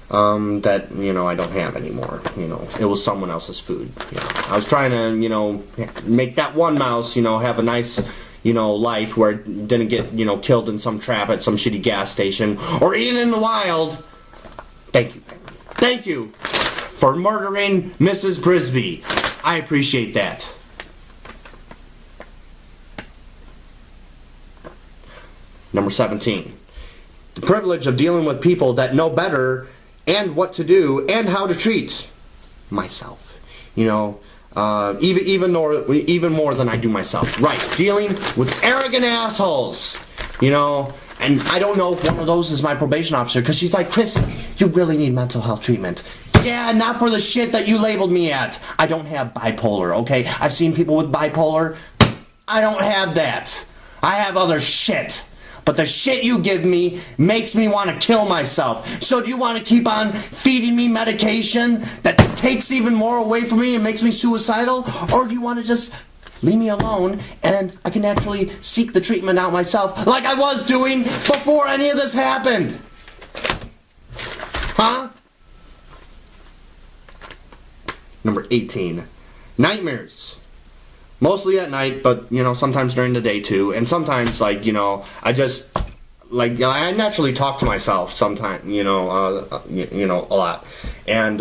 That, you know, I don't have anymore. You know, it was someone else's food. You know, I was trying to, you know, make that one mouse, you know, have a nice, you know, life where it didn't get, you know, killed in some trap at some shitty gas station or eaten in the wild. Thank you, family. Thank you for murdering Mrs. Brisby. I appreciate that. Number 17. The privilege of dealing with people that know better and what to do and how to treat myself. You know, even more than I do myself. Right, dealing with arrogant assholes, you know, and I don't know if one of those is my probation officer, because she's like, Chris, you really need mental health treatment. Yeah, not for the shit that you labeled me at. I don't have bipolar, okay? I've seen people with bipolar. I don't have that. I have other shit. But the shit you give me makes me want to kill myself. So do you want to keep on feeding me medication that takes even more away from me and makes me suicidal? Or do you want to just leave me alone and I can actually seek the treatment out myself like I was doing before any of this happened? Huh? Number 18. Nightmares. Mostly at night, but, you know, sometimes during the day too. And sometimes, like, you know, I just, like, I naturally talk to myself sometimes, you know, a lot. And,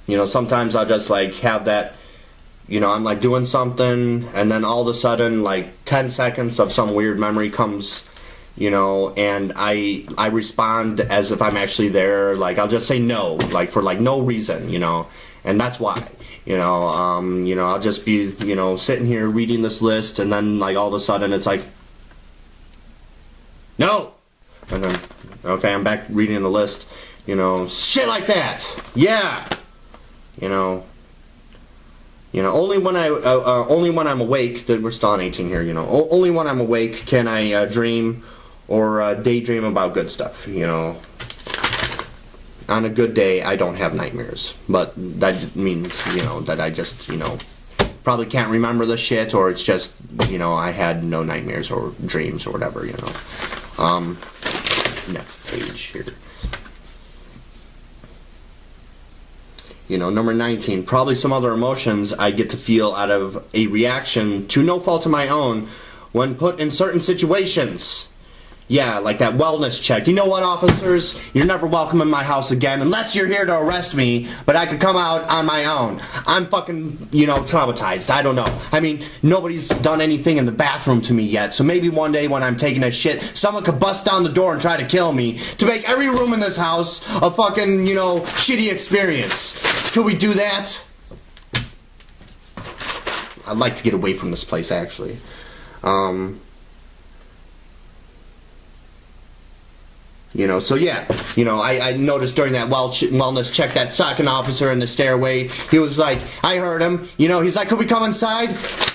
you know, sometimes I'll just, like, have that, you know, I'm, like, doing something, and then all of a sudden, like, 10 seconds of some weird memory comes, you know, and I respond as if I'm actually there. Like, I'll just say no, like, for, like, no reason, you know, and that's why. You know, I'll just be, you know, sitting here reading this list, and then, like, all of a sudden it's like, no! And then, okay, I'm back reading the list, you know, shit like that! Yeah! You know, only when I'm awake, that we're still on 18 here, you know, only when I'm awake can I dream or daydream about good stuff, you know. On a good day, I don't have nightmares, but that means, you know, that I just, you know, probably can't remember the shit, or it's just, you know, I had no nightmares or dreams or whatever, you know. Next page here. You know, number 19, probably some other emotions I get to feel out of a reaction to no fault of my own when put in certain situations. Yeah, like that wellness check. You know what, officers? You're never welcome in my house again unless you're here to arrest me, but I could come out on my own. I'm fucking, you know, traumatized. I don't know. I mean, nobody's done anything in the bathroom to me yet, so maybe one day when I'm taking a shit, someone could bust down the door and try to kill me to make every room in this house a fucking, you know, shitty experience. Could we do that? I'd like to get away from this place, actually. You know, so yeah, you know, I noticed during that wellness check, that second officer in the stairway, he was like, I heard him, you know, he's like, could we come inside?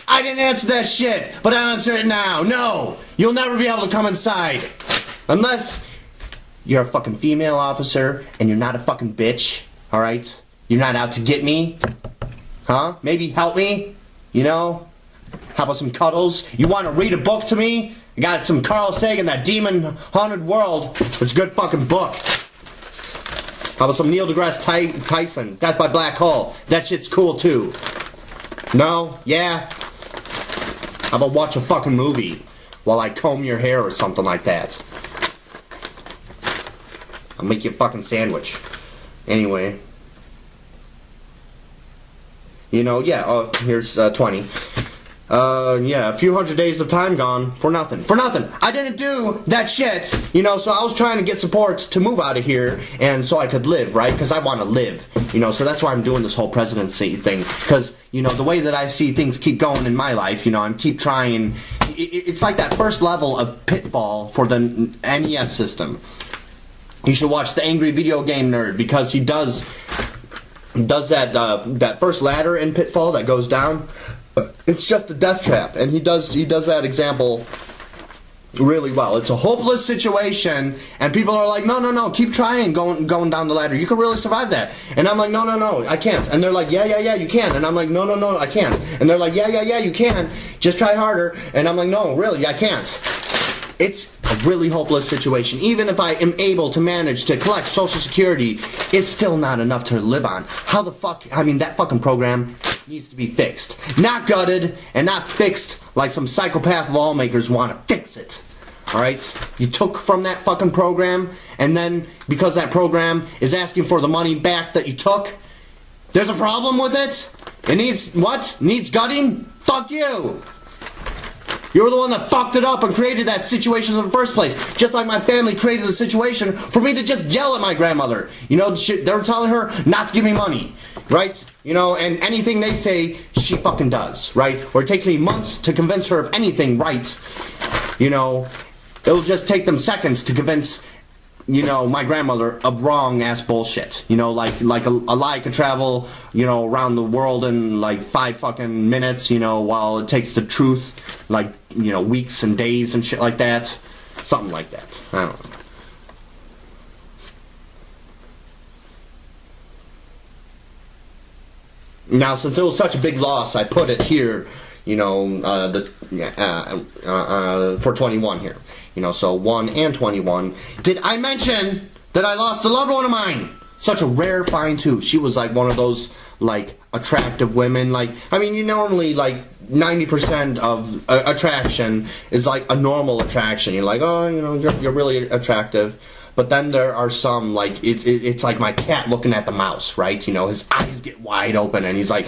I didn't answer that shit, but I'll answer it now. No, you'll never be able to come inside. Unless you're a fucking female officer and you're not a fucking bitch, alright? You're not out to get me, huh? Maybe help me, you know? How about some cuddles? You want to read a book to me? I got some Carl Sagan, That Demon Haunted World. It's a good fucking book. How about some Neil deGrasse Tyson, Death by Black Hole? That shit's cool too. No? Yeah? How about watch a fucking movie while I comb your hair or something like that? I'll make you a fucking sandwich. Anyway. You know, yeah, here's 20. Yeah, a few hundred days of time gone for nothing. For nothing. I didn't do that shit, you know, so I was trying to get support to move out of here and so I could live, right? Because I want to live, you know, so that's why I'm doing this whole presidency thing. Because, you know, the way that I see things keep going in my life, you know, I'm keep trying. It's like that first level of Pitfall for the NES system. You should watch The Angry Video Game Nerd because he does that first ladder in Pitfall that goes down. It's just a death trap, and he does that example really well. It's a hopeless situation, and people are like, no, keep trying going down the ladder. You can really survive that. And I'm like, no, I can't. And they're like, yeah, you can. And I'm like, no, I can't. And they're like, yeah, you can. Just try harder. And I'm like, no, really, I can't. It's a really hopeless situation. Even if I am able to manage to collect Social Security, it's still not enough to live on. How the fuck, I mean, that fucking program needs to be fixed. Not gutted and not fixed like some psychopath lawmakers want to fix it. Alright? You took from that fucking program, and then because that program is asking for the money back that you took, there's a problem with it? It needs, what? Needs gutting? Fuck you! You're the one that fucked it up and created that situation in the first place. Just like my family created the situation for me to just yell at my grandmother. You know, they were telling her not to give me money. Right? You know, and anything they say, she fucking does. Right? Or it takes me months to convince her of anything right. You know, it'll just take them seconds to convince, you know, my grandmother of wrong-ass bullshit. You know, like a lie could travel, you know, around the world in like 5 fucking minutes, you know, while it takes the truth, like, you know, weeks and days and shit like that. Something like that. I don't know. Now, since it was such a big loss, I put it here, you know, for 21 here. You know, so 1 and 21. Did I mention that I lost a loved one of mine? Such a rare find, too. She was, like, one of those, like, attractive women. Like, I mean, you normally, like, 90% of attraction is, like, a normal attraction. You're like, oh, you know, you're really attractive. But then there are some, like, it's like my cat looking at the mouse, right? You know, his eyes get wide open, and he's like,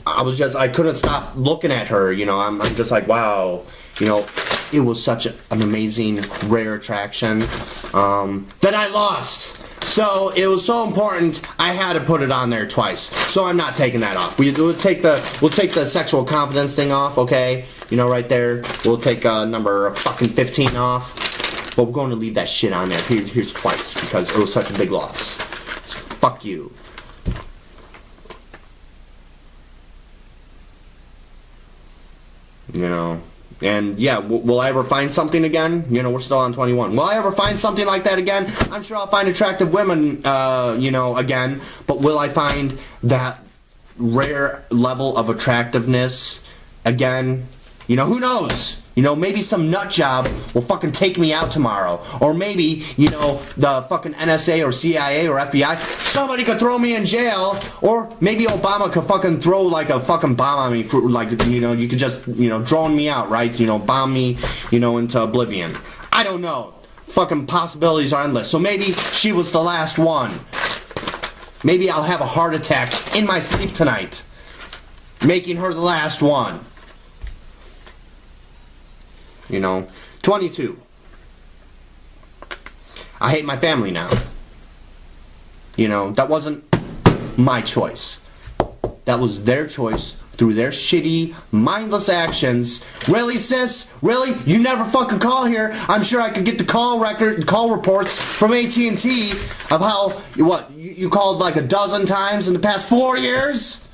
I couldn't stop looking at her, you know, I'm just like, wow, you know, it was such an amazing, rare attraction, that I lost. So, it was so important, I had to put it on there twice. So I'm not taking that off. We'll take the sexual confidence thing off, okay? You know, right there. We'll take number fucking 15 off. But we're going to leave that shit on there. Here's twice, because it was such a big loss. So, fuck you. You know, and yeah, will I ever find something again? You know, we're still on 21. Will I ever find something like that again? I'm sure I'll find attractive women, you know, again. But will I find that rare level of attractiveness again? You know, who knows? You know, maybe some nut job will fucking take me out tomorrow. Or maybe, you know, the fucking NSA or CIA or FBI, somebody could throw me in jail. Or maybe Obama could fucking throw like a fucking bomb on me for, like, you know, you could just, you know, drone me out, right? You know, bomb me, you know, into oblivion. I don't know. Fucking possibilities are endless. So maybe she was the last one. Maybe I'll have a heart attack in my sleep tonight, making her the last one. You know, 22. I hate my family now. You know, that wasn't my choice. That was their choice through their shitty, mindless actions. Really, sis? Really? You never fucking call here. I'm sure I could get the call reports from AT&T of how, what, you called like a dozen times in the past 4 years?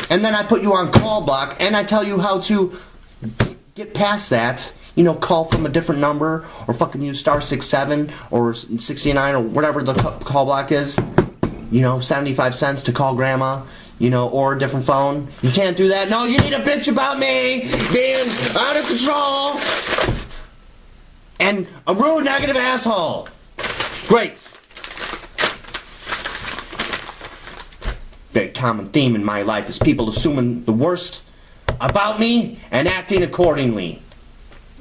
And then I put you on call block, and I tell you how to get past that. You know, call from a different number, or fucking use *67 or 69 or whatever the call block is. You know, 75 cents to call grandma. You know, or a different phone. You can't do that. No, you need to bitch about me being out of control and a rude, negative asshole. Great. Very common theme in my life is people assuming the worst about me and acting accordingly.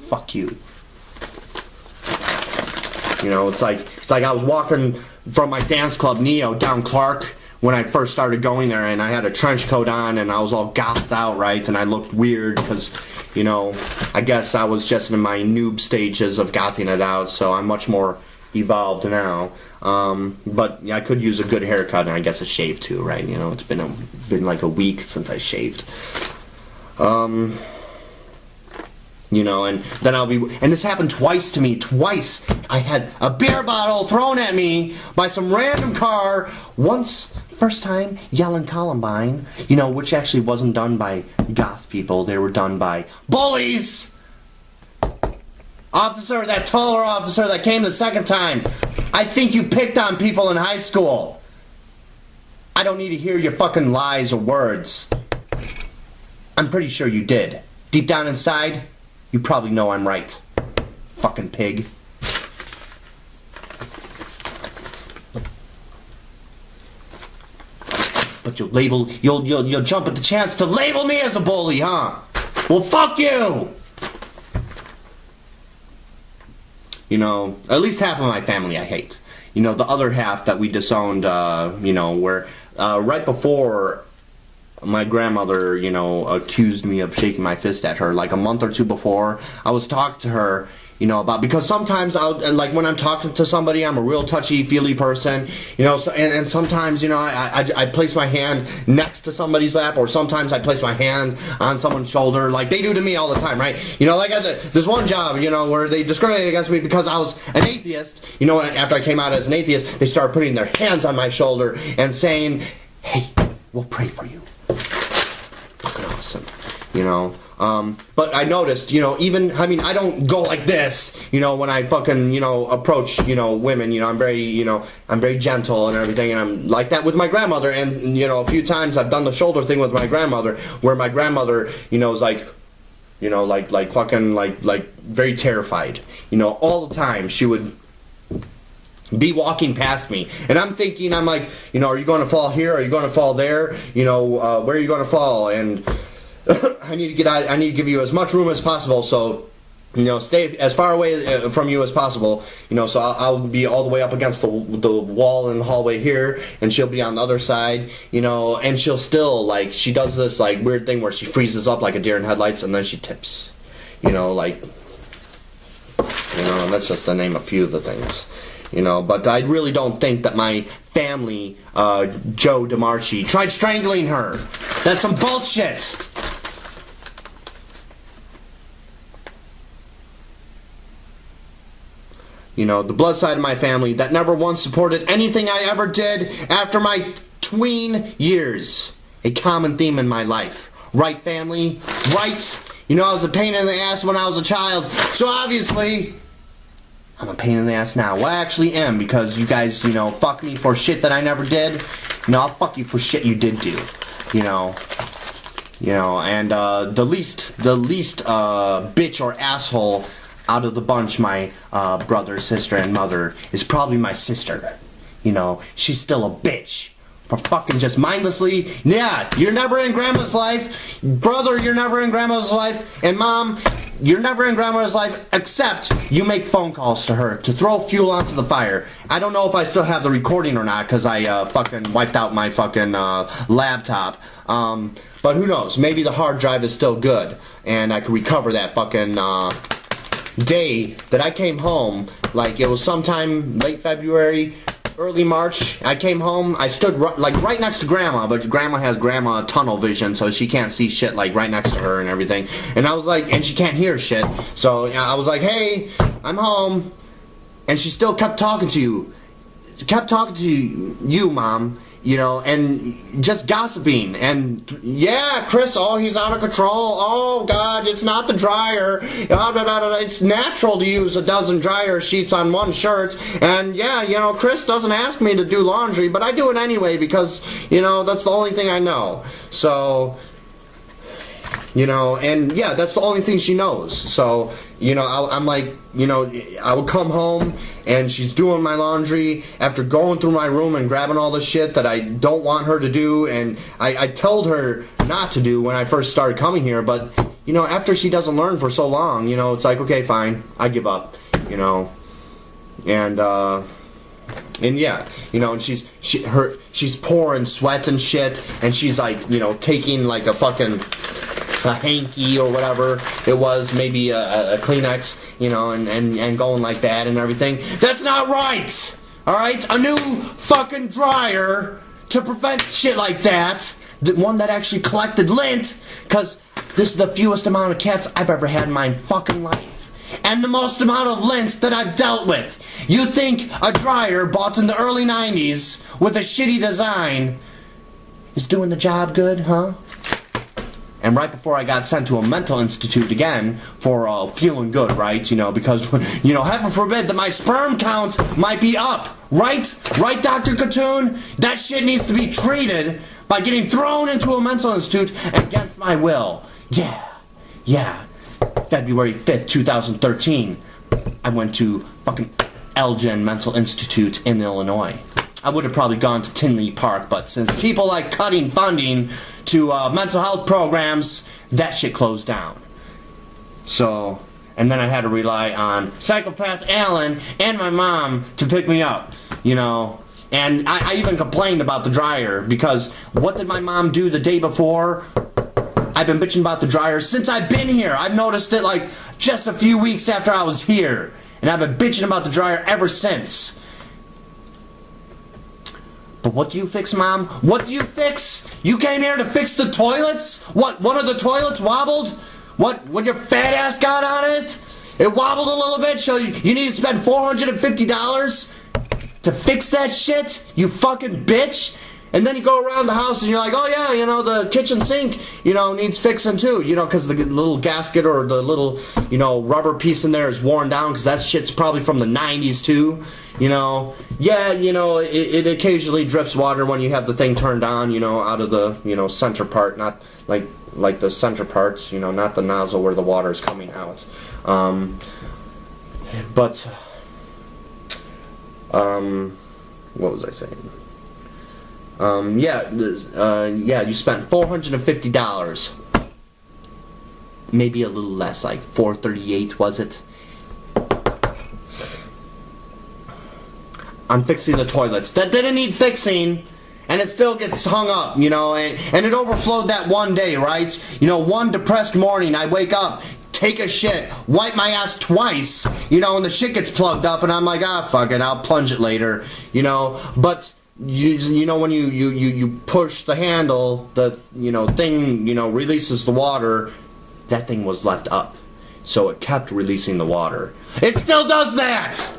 Fuck you. You know, it's like I was walking from my dance club Neo down Clark when I first started going there, and I had a trench coat on and I was all gothed out, right? And I looked weird because, you know, I guess I was just in my noob stages of gothing it out, so I'm much more evolved now. But yeah, I could use a good haircut and I guess a shave too, right? You know, it's been like a week since I shaved. You know, and then and this happened twice to me, twice. I had a beer bottle thrown at me by some random car. Once, first time, yelling Columbine, you know, which actually wasn't done by goth people. They were done by bullies. Officer, that taller officer that came the second time, I think you picked on people in high school. I don't need to hear your fucking lies or words. I'm pretty sure you did. Deep down inside, you probably know I'm right. Fucking pig. But you'll jump at the chance to label me as a bully, huh? Well, fuck you! You know, at least half of my family I hate. You know, the other half that we disowned, you know, where right before my grandmother, you know, accused me of shaking my fist at her, like a month or two before, I was talking to her, you know, about, because sometimes like when I'm talking to somebody, I'm a real touchy-feely person, you know, so, and sometimes, you know, I place my hand next to somebody's lap, or sometimes I place my hand on someone's shoulder, like they do to me all the time, right? You know, like there's one job, you know, where they discriminated against me because I was an atheist. You know, after I came out as an atheist, they started putting their hands on my shoulder and saying, hey, we'll pray for you. Fucking awesome, you know. But I noticed, you know, even, I mean, I don't go like this, you know, when I fucking, you know, approach, you know, women, you know, I'm very gentle and everything, and I'm like that with my grandmother, and, you know, a few times I've done the shoulder thing with my grandmother, where my grandmother, you know, is like, you know, like fucking, like very terrified, you know, all the time. She would be walking past me, and I'm thinking, I'm like, you know, are you going to fall here? Are you going to fall there? You know, where are you going to fall? And I need to get out. I need to give you as much room as possible, so, you know, stay as far away from you as possible. You know, so I'll be all the way up against the wall in the hallway here, and she'll be on the other side. You know, and she'll still, like, she does this like weird thing where she freezes up like a deer in headlights, and then she tips. You know, like, you know, that's just to name a few of the things. You know, but I really don't think that my family, Joe DeMarchi, tried strangling her. That's some bullshit. You know, the blood side of my family that never once supported anything I ever did after my tween years. A common theme in my life. Right, family? Right? You know, I was a pain in the ass when I was a child, so obviously I'm a pain in the ass now. Well, I actually am, because you guys, you know, fuck me for shit that I never did. You know, I'll fuck you for shit you did do. You know, and the least bitch or asshole out of the bunch, my brother, sister, and mother, is probably my sister. You know, she's still a bitch. For fucking just mindlessly, yeah, you're never in grandma's life. Brother, you're never in grandma's life. And mom, You're never in grandmother's life except you make phone calls to her to throw fuel onto the fire. I don't know if I still have the recording or not because I fucking wiped out my fucking laptop. But who knows? Maybe the hard drive is still good and I can recover that fucking day that I came home. Like, it was sometime late February, early March. I came home, I stood right next to grandma, but grandma has tunnel vision, so she can't see shit like right next to her and everything. And I was like, and she can't hear shit. So I was like, hey, I'm home. And she still kept talking to you. She kept talking to you, Mom. You know, and just gossiping, and yeah, Chris, oh, he's out of control, oh God, it's not the dryer, it's natural to use a dozen dryer sheets on one shirt, and yeah, you know, Chris doesn't ask me to do laundry, but I do it anyway, because, you know, that's the only thing I know, so, you know, and yeah, that's the only thing she knows, so, you know, I'm like, you know, I would come home and she's doing my laundry after going through my room and grabbing all the shit that I don't want her to do, and I told her not to do when I first started coming here, but, you know, after she doesn't learn for so long, you know, it's like, okay, fine, I give up, you know, and yeah, you know, and she's pouring sweat and shit, and she's like, you know, taking like a fucking a hanky or whatever it was, maybe a Kleenex, you know, and going like that and everything. That's not right! Alright? A new fucking dryer to prevent shit like that. The one that actually collected lint, because this is the fewest amount of cats I've ever had in my fucking life. And the most amount of lint that I've dealt with. You think a dryer bought in the early 90s with a shitty design is doing the job good, huh? And right before I got sent to a mental institute again for feeling good, right? You know, because, you know, heaven forbid that my sperm count might be up, right? Right, Dr. Katoon? That shit needs to be treated by getting thrown into a mental institute against my will. Yeah. February 5th, 2013, I went to fucking Elgin Mental Institute in Illinois. I would have probably gone to Tinley Park, but since people like cutting funding to mental health programs, that shit closed down. So, and then I had to rely on Psychopath Alan and my mom to pick me up, you know. And I even complained about the dryer, because what did my mom do the day before? I've been bitching about the dryer since I've been here. I've noticed it like just a few weeks after I was here. And I've been bitching about the dryer ever since. But what do you fix, Mom? What do you fix? You came here to fix the toilets? What, one of the toilets wobbled? What your fat ass got on it? It wobbled a little bit, so you need to spend $450 to fix that shit? You fucking bitch? And then you go around the house and you're like, oh yeah, you know, the kitchen sink, you know, needs fixing too, you know, because the little gasket or the little, you know, rubber piece in there is worn down, because that shit's probably from the 90s too, you know. Yeah, you know, it occasionally drips water when you have the thing turned on, you know, out of the, you know, center part, not like the center parts, you know, not the nozzle where the water is coming out. What was I saying? Yeah, you spent $450. Maybe a little less, like $438, was it? On fixing the toilets. That didn't need fixing, and it still gets hung up, you know, and it overflowed that one day, right? You know, one depressed morning, I wake up, take a shit, wipe my ass twice, you know, and the shit gets plugged up, and I'm like, ah, fuck it, I'll plunge it later, you know, but you know, when you push the handle, the, you know, thing, you know, releases the water, that thing was left up, so it kept releasing the water. It still does that!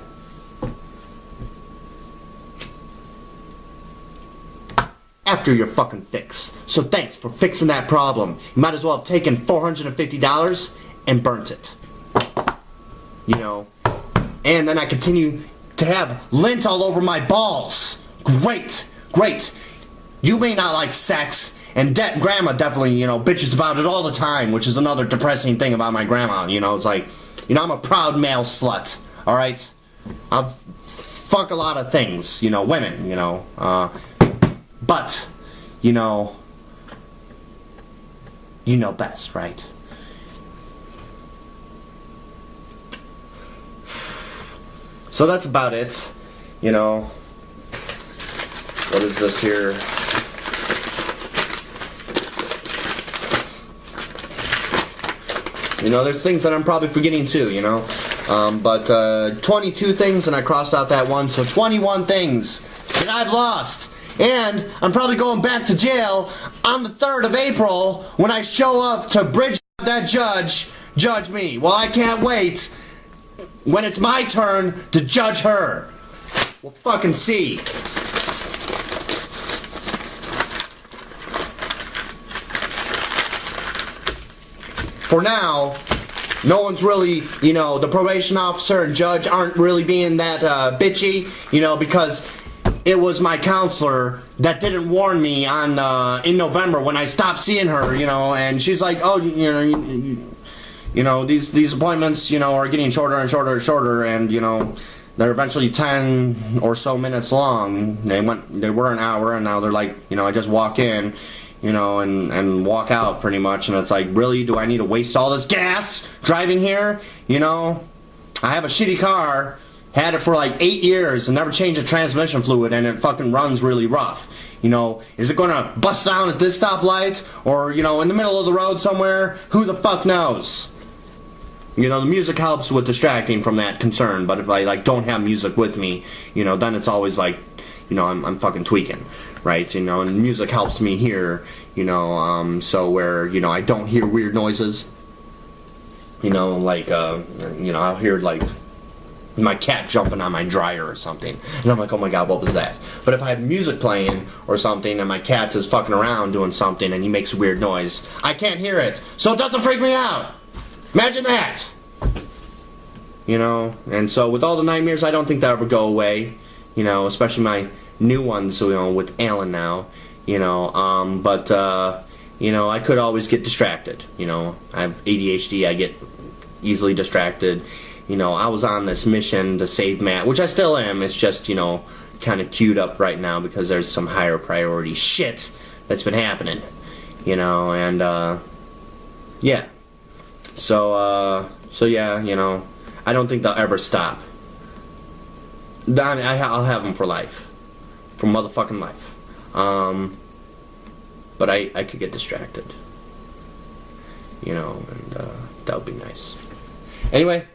After your fucking fix. So thanks for fixing that problem. You might as well have taken $450 and burnt it. You know, and then I continue to have lint all over my balls. Great. You may not like sex, and grandma definitely, you know, bitches about it all the time, which is another depressing thing about my grandma, you know. It's like, you know, I'm a proud male slut, alright? I've fuck a lot of things, you know, women, you know, but, you know best, right? So that's about it. You know, what is this here? You know, there's things that I'm probably forgetting too, you know. But 22 things, and I crossed out that one, so 21 things that I've lost. And I'm probably going back to jail on the 3rd of April when I show up to bridge that judge me. Well, I can't wait when it's my turn to judge her. We'll fucking see. For now, no one's really, you know, the probation officer and judge aren't really being that bitchy, you know, because it was my counselor that didn't warn me on in November when I stopped seeing her, you know, and she's like, oh, you know, these appointments, you know, are getting shorter and shorter and shorter, and you know, they're eventually 10 or so minutes long. They were an hour, and now they're like, you know, I just walk in, you know, and walk out pretty much, and it's like, really, do I need to waste all this gas driving here? You know, I have a shitty car. Had it for like 8 years and never changed the transmission fluid, and it fucking runs really rough. You know, is it gonna bust down at this stoplight, or, you know, in the middle of the road somewhere? Who the fuck knows? You know, the music helps with distracting from that concern, but if I like don't have music with me, you know, then it's always like, you know, I'm fucking tweaking, right? You know, and music helps me hear, you know, so where, you know, I don't hear weird noises. You know, like, you know, I'll hear like my cat jumping on my dryer or something, and I'm like, oh my god, what was that? But if I have music playing or something and my cat is fucking around doing something and he makes a weird noise, I can't hear it, so it doesn't freak me out. Imagine that. You know, and so with all the nightmares, I don't think they'll ever go away, you know, especially my new ones, you know, with Alan now, you know, but you know, I could always get distracted. You know, I have ADHD, I get easily distracted. You know, I was on this mission to save Matt, which I still am. It's just, you know, kind of queued up right now because there's some higher priority shit that's been happening. You know, and, yeah. So yeah, you know, I don't think they'll ever stop. I'll have them for life. For motherfucking life. But I could get distracted. You know, and, that would be nice. Anyway.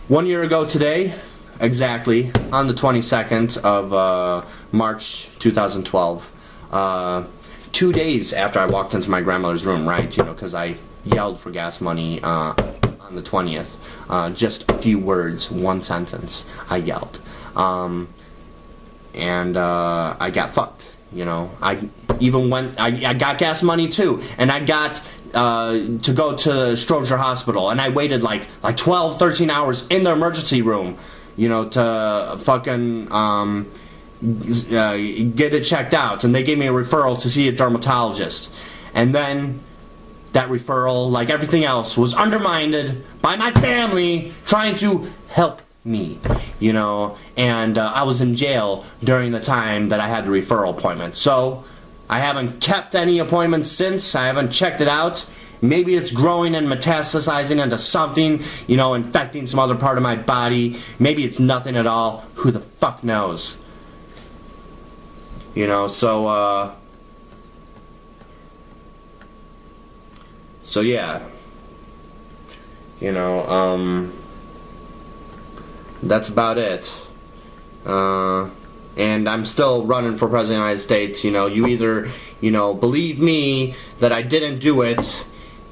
1 year ago today, exactly, on the 22nd of March 2012, 2 days after I walked into my grandmother's room, right, you know, because I yelled for gas money on the 20th, just a few words, one sentence, I yelled, and I got fucked, you know. I even went, I got gas money too, and I got to go to Stroger Hospital, and I waited like 12, 13 hours in the emergency room, you know, to fucking get it checked out, and they gave me a referral to see a dermatologist, and then that referral, like everything else, was undermined by my family trying to help me, you know, and I was in jail during the time that I had the referral appointment, so I haven't kept any appointments since. I haven't checked it out. Maybe it's growing and metastasizing into something, you know, infecting some other part of my body. Maybe it's nothing at all. Who the fuck knows? You know, so yeah. You know, that's about it. And I'm still running for President of the United States. You know, you either, you know, believe me that I didn't do it,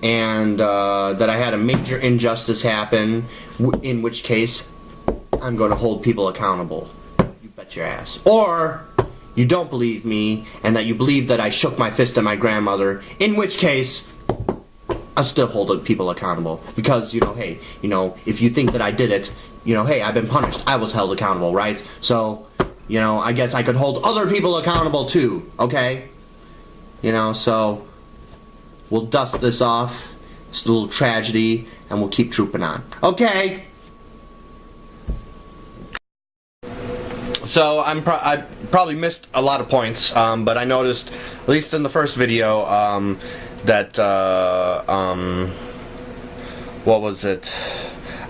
and that I had a major injustice happen, in which case I'm going to hold people accountable. You bet your ass. Or you don't believe me, and that you believe that I shook my fist at my grandmother, in which case I'll still hold people accountable. Because, you know, hey, you know, if you think that I did it, you know, hey, I've been punished. I was held accountable, right? So, you know, I guess I could hold other people accountable too, okay? You know, so we'll dust this off. It's a little tragedy, and we'll keep trooping on. Okay. So I probably missed a lot of points, but I noticed, at least in the first video, that what was it?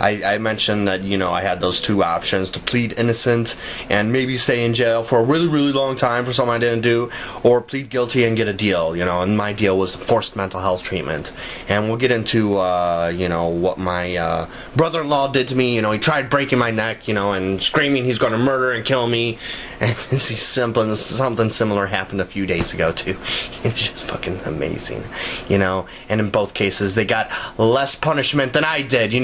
I mentioned that, I had those two options: to plead innocent and maybe stay in jail for a really, really long time for something I didn't do, or plead guilty and get a deal, and my deal was forced mental health treatment. And we'll get into, what my brother-in-law did to me. He tried breaking my neck, and screaming he's going to murder and kill me. And something similar happened a few days ago, too. It's just fucking amazing, And in both cases, they got less punishment than I did,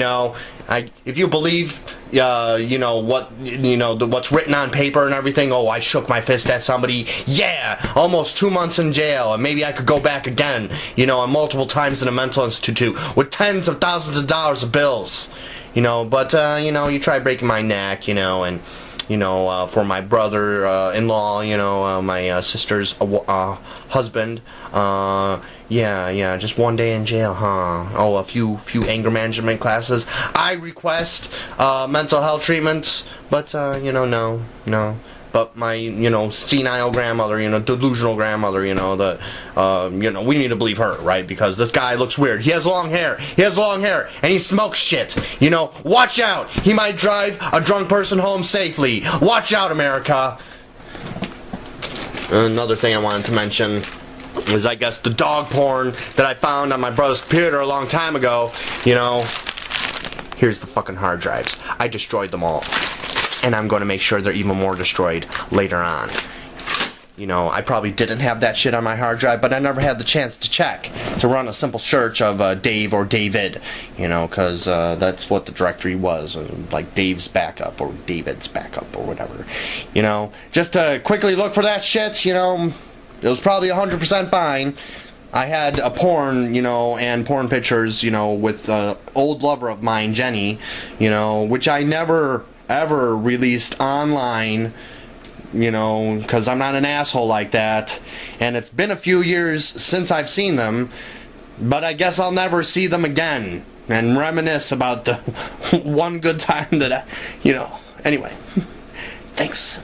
if you believe, what's written on paper and everything. Oh, I shook my fist at somebody. Yeah, almost 2 months in jail, and maybe I could go back again, multiple times in a mental institute with tens of thousands of dollars of bills, But you try breaking my neck, and. For my brother-in-law, my sister's husband. Just 1 day in jail, huh? Oh, a few anger management classes. I request mental health treatments, but no. But my, senile grandmother, delusional grandmother, we need to believe her, right? Because this guy looks weird. He has long hair, and he smokes shit. Watch out. He might drive a drunk person home safely. Watch out, America. Another thing I wanted to mention is, I guess, the dog porn that I found on my brother's computer a long time ago. Here's the fucking hard drives. I destroyed them all. And I'm going to make sure they're even more destroyed later on. I probably didn't have that shit on my hard drive, but I never had the chance to check, to run a simple search of Dave or David, because that's what the directory was, like Dave's backup or David's backup or whatever. Just to quickly look for that shit, it was probably 100% fine. I had a porn, and porn pictures, with an old lover of mine, Jenny, which I never ever released online, because I'm not an asshole like that, and it's been a few years since I've seen them, but I guess I'll never see them again, and reminisce about the one good time that anyway, thanks.